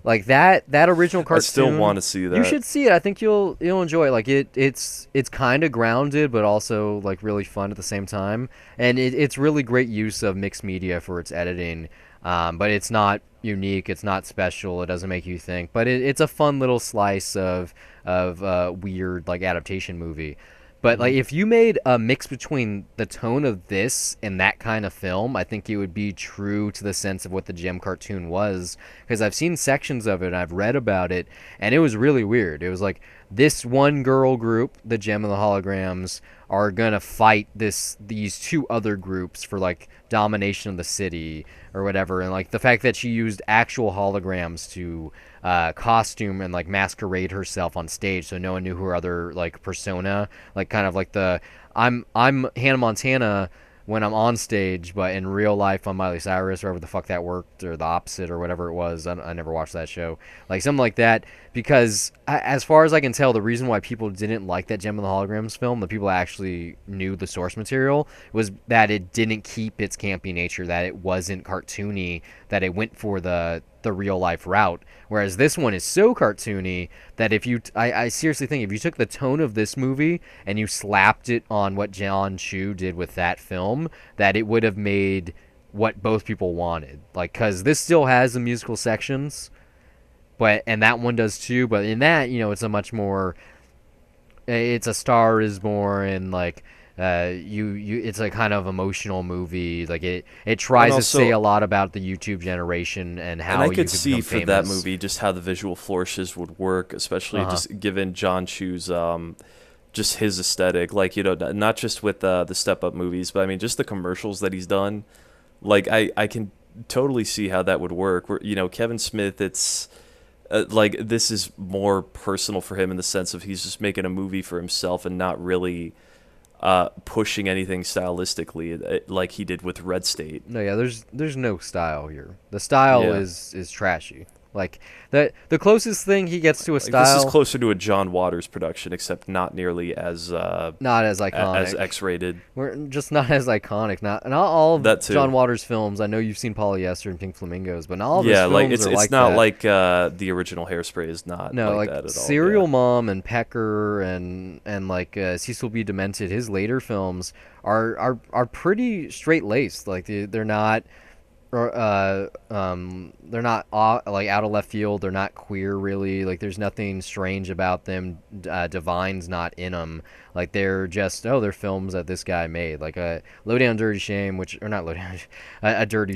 Like that original cartoon. I still want to see that. You should see it. I think you'll enjoy it. Like it's kind of grounded, but also like really fun at the same time. And it's really great use of mixed media for its editing. But it's not unique. It's not special. It doesn't make you think. But it's a fun little slice of weird like adaptation movie. But like if you made a mix between the tone of this and that kind of film, I think it would be true to the sense of what the Gem cartoon was. Because I've seen sections of it, and I've read about it, and it was really weird. It was like this one girl group, the Gem and the Holograms, are gonna fight these two other groups for like domination of the city or whatever. And like the fact that she used actual holograms to costume and like masquerade herself on stage, so no one knew her other like persona, like kind of like the I'm Hannah Montana, when I'm on stage, but in real life on Miley Cyrus, or whatever the fuck that worked, or the opposite, or whatever it was. I never watched that show. Like something like that, because as far as I can tell, the reason why people didn't like that Gem of the Holograms film, the people that actually knew the source material, was that it didn't keep its campy nature, that it wasn't cartoony, that it went for the real life route. Whereas this one is so cartoony that if you, I seriously think if you took the tone of this movie and you slapped it on what John Chu did with that film, that it would have made what both people wanted. Like, cause this still has the musical sections, and that one does too. But in that, it's a much more, it's A Star Is Born, and like, it's a kind of emotional movie. Like it tries to say a lot about the YouTube generation and how. And I could see for that movie just how the visual flourishes would work, especially just given John Chu's just his aesthetic. Like, not just with the Step Up movies, but I mean just the commercials that he's done. Like I can totally see how that would work. Where Kevin Smith, it's like this is more personal for him in the sense of he's just making a movie for himself and not really pushing anything stylistically like he did with Red State. No, yeah, there's no style here. The style is trashy. Like the closest thing he gets to a style. This is closer to a John Waters production, except not nearly as not as iconic, as X-rated. We're just not as iconic. Not all of that too. John Waters films. I know you've seen Polyester and Pink Flamingos, but not all of his films like are it's like not that. like the original Hairspray is not. No, like that at all. Serial Mom and Pecker and like Cecil B. Demented. His later films are pretty straight laced. Like they're not. They're not like out of left field. They're not queer really. Like there's nothing strange about them. Divine's not in them. Like they're just they're films that this guy made. Like a Low Down Dirty Shame, a Dirty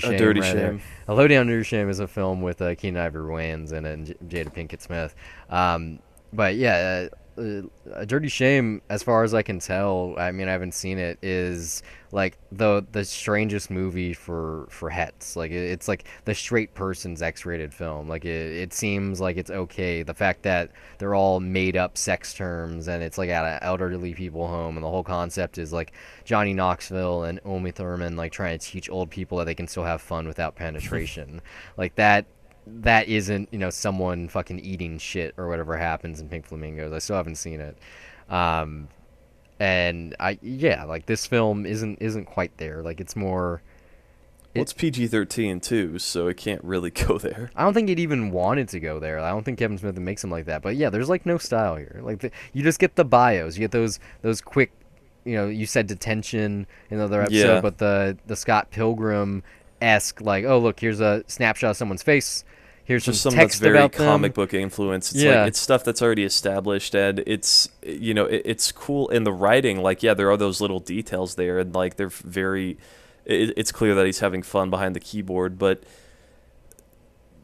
Shame. A Dirty Shame. A Low Down Dirty Shame is a film with Keenan Ivory Wayans and Jada Pinkett Smith. But yeah. A Dirty Shame, as far as I can tell, I mean I haven't seen it, is like the strangest movie for hets. Like it's like the straight person's X-rated film. Like it seems like it's okay. The fact that they're all made up sex terms and it's like at an elderly people home, and the whole concept is like Johnny Knoxville and Uma Thurman like trying to teach old people that they can still have fun without penetration. Like that isn't someone fucking eating shit or whatever happens in Pink Flamingos. I still haven't seen it, and like this film isn't quite there. Like it's more. It's PG-13 too, so it can't really go there. I don't think it even wanted to go there. I don't think Kevin Smith makes him like that. But yeah, there's like no style here. Like you just get the bios. You get those quick. You said detention in another episode, but the Scott Pilgrim-esque, like, oh look, here's a snapshot of someone's face. Here's just some something text that's very about them. comic book influence. It's like it's stuff that's already established, and it's it's cool in the writing. Like there are those little details there, and like they're very. It's clear that he's having fun behind the keyboard, but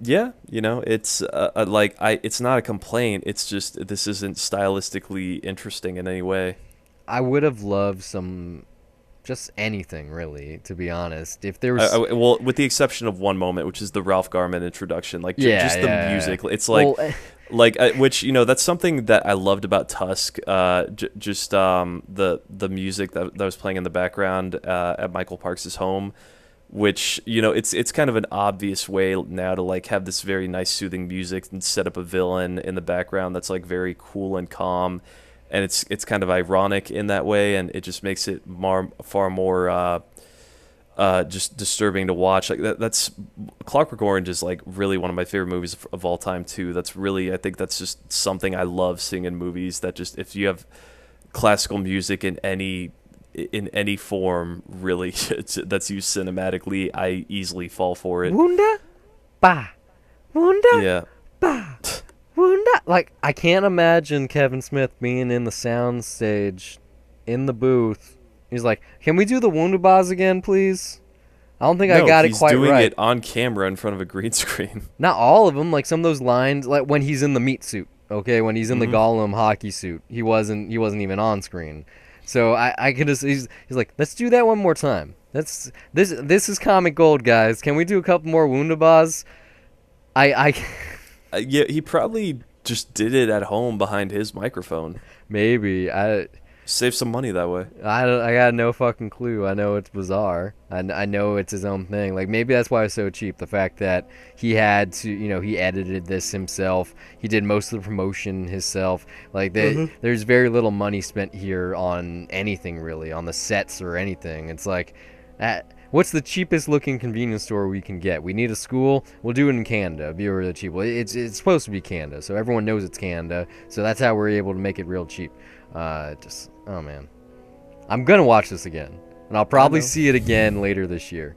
it's it's not a complaint. It's just this isn't stylistically interesting in any way. I would have loved just anything really, to be honest. If there was well, with the exception of one moment, which is the Ralph Garman introduction, like just the music. It's like which that's something that I loved about Tusk. Just the music that was playing in the background at Michael Parks' home, which it's kind of an obvious way now to like have this very nice soothing music and set up a villain in the background that's like very cool and calm. And it's kind of ironic in that way, and it just makes it far more just disturbing to watch. Like that's Clockwork Orange is like really one of my favorite movies of all time too. I think that's just something I love seeing in movies. That just if you have classical music in any form, really that's used cinematically, I easily fall for it. Wunda, ba, wunda, yeah, ba. Like, I can't imagine Kevin Smith being in the sound stage, in the booth. He's like, "Can we do the Wunderbars again, please?" I don't think I got it quite right. He's doing it on camera in front of a green screen. Not all of them. Like some of those lines, like when he's in the meat suit. Okay, when he's in the Gollum hockey suit, he wasn't even on screen. So I could just he's like, "Let's do that one more time. This is comic gold, guys. Can we do a couple more Wunderbars?" Yeah, he probably just did it at home behind his microphone. Maybe. Save some money that way. I got no fucking clue. I know it's bizarre. I know it's his own thing. Like, maybe that's why it's so cheap. The fact that he had to, he edited this himself. He did most of the promotion himself. Like, there's very little money spent here on anything, really, on the sets or anything. It's like, what's the cheapest looking convenience store we can get? We need a school. We'll do it in Canada. It'll be really cheap. Well, it's supposed to be Canada, so everyone knows it's Canada. So that's how we're able to make it real cheap. Oh man, I'm gonna watch this again, and I'll probably see it again later this year,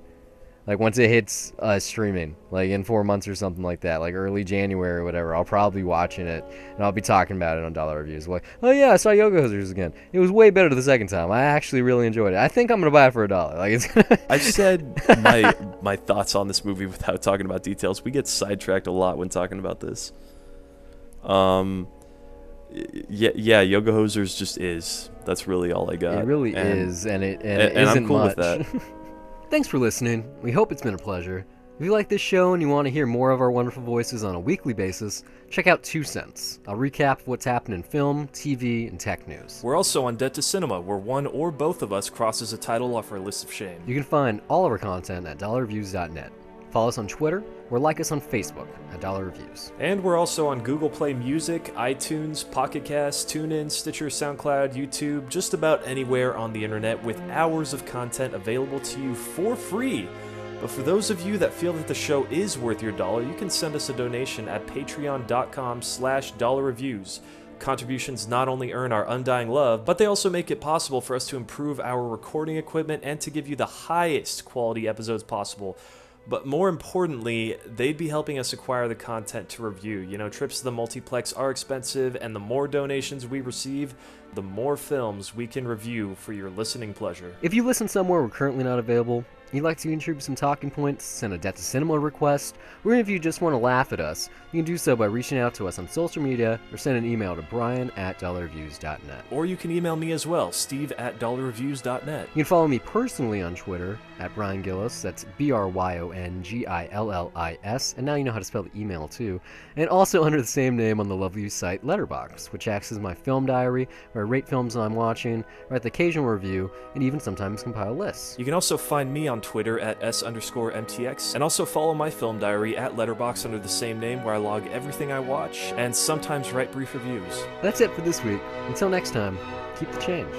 like once it hits streaming, like in 4 months or something like that, like early January or whatever. I'll probably be watching it, and I'll be talking about it on Dollar Reviews. Like, oh yeah, I saw Yoga Hosers again. It was way better the second time. I actually really enjoyed it. I think I'm gonna buy it for $1. Like, it's I've said my thoughts on this movie without talking about details. We get sidetracked a lot when talking about this. Yeah, Yoga Hosers just is. That's really all I got. It really is, and it isn't I'm cool much. with that. Thanks for listening. We hope it's been a pleasure. If you like this show and you want to hear more of our wonderful voices on a weekly basis, check out 2 Cents. I'll recap what's happened in film, TV, and tech news. We're also on Dead to Cinema, where one or both of us crosses a title off our list of shame. You can find all of our content at dollarreviews.net. Follow us on Twitter or like us on Facebook at Dollar Reviews. And we're also on Google Play Music, iTunes, Pocket Cast, TuneIn, Stitcher, SoundCloud, YouTube, just about anywhere on the internet with hours of content available to you for free. But for those of you that feel that the show is worth your dollar, you can send us a donation at patreon.com/dollarreviews. Contributions not only earn our undying love, but they also make it possible for us to improve our recording equipment and to give you the highest quality episodes possible. But more importantly, they'd be helping us acquire the content to review. Trips to the multiplex are expensive, and the more donations we receive, the more films we can review for your listening pleasure. If you listen somewhere we're currently not available, you'd like to contribute some talking points, send a Debt to Cinema request, or if you just want to laugh at us, you can do so by reaching out to us on social media or send an email to brian@dollarreviews.net. Or you can email me as well, steve@dollarreviews.net. You can follow me personally on Twitter at Brian Gillis, that's BRYONGILLIS, and now you know how to spell the email too, and also under the same name on the lovely site Letterboxd, which acts as my film diary, where I rate films I'm watching, write the occasional review, and even sometimes compile lists. You can also find me on Twitter at S_MTX, and also follow my film diary at Letterboxd under the same name, where I log everything I watch, and sometimes write brief reviews. That's it for this week. Until next time, keep the change.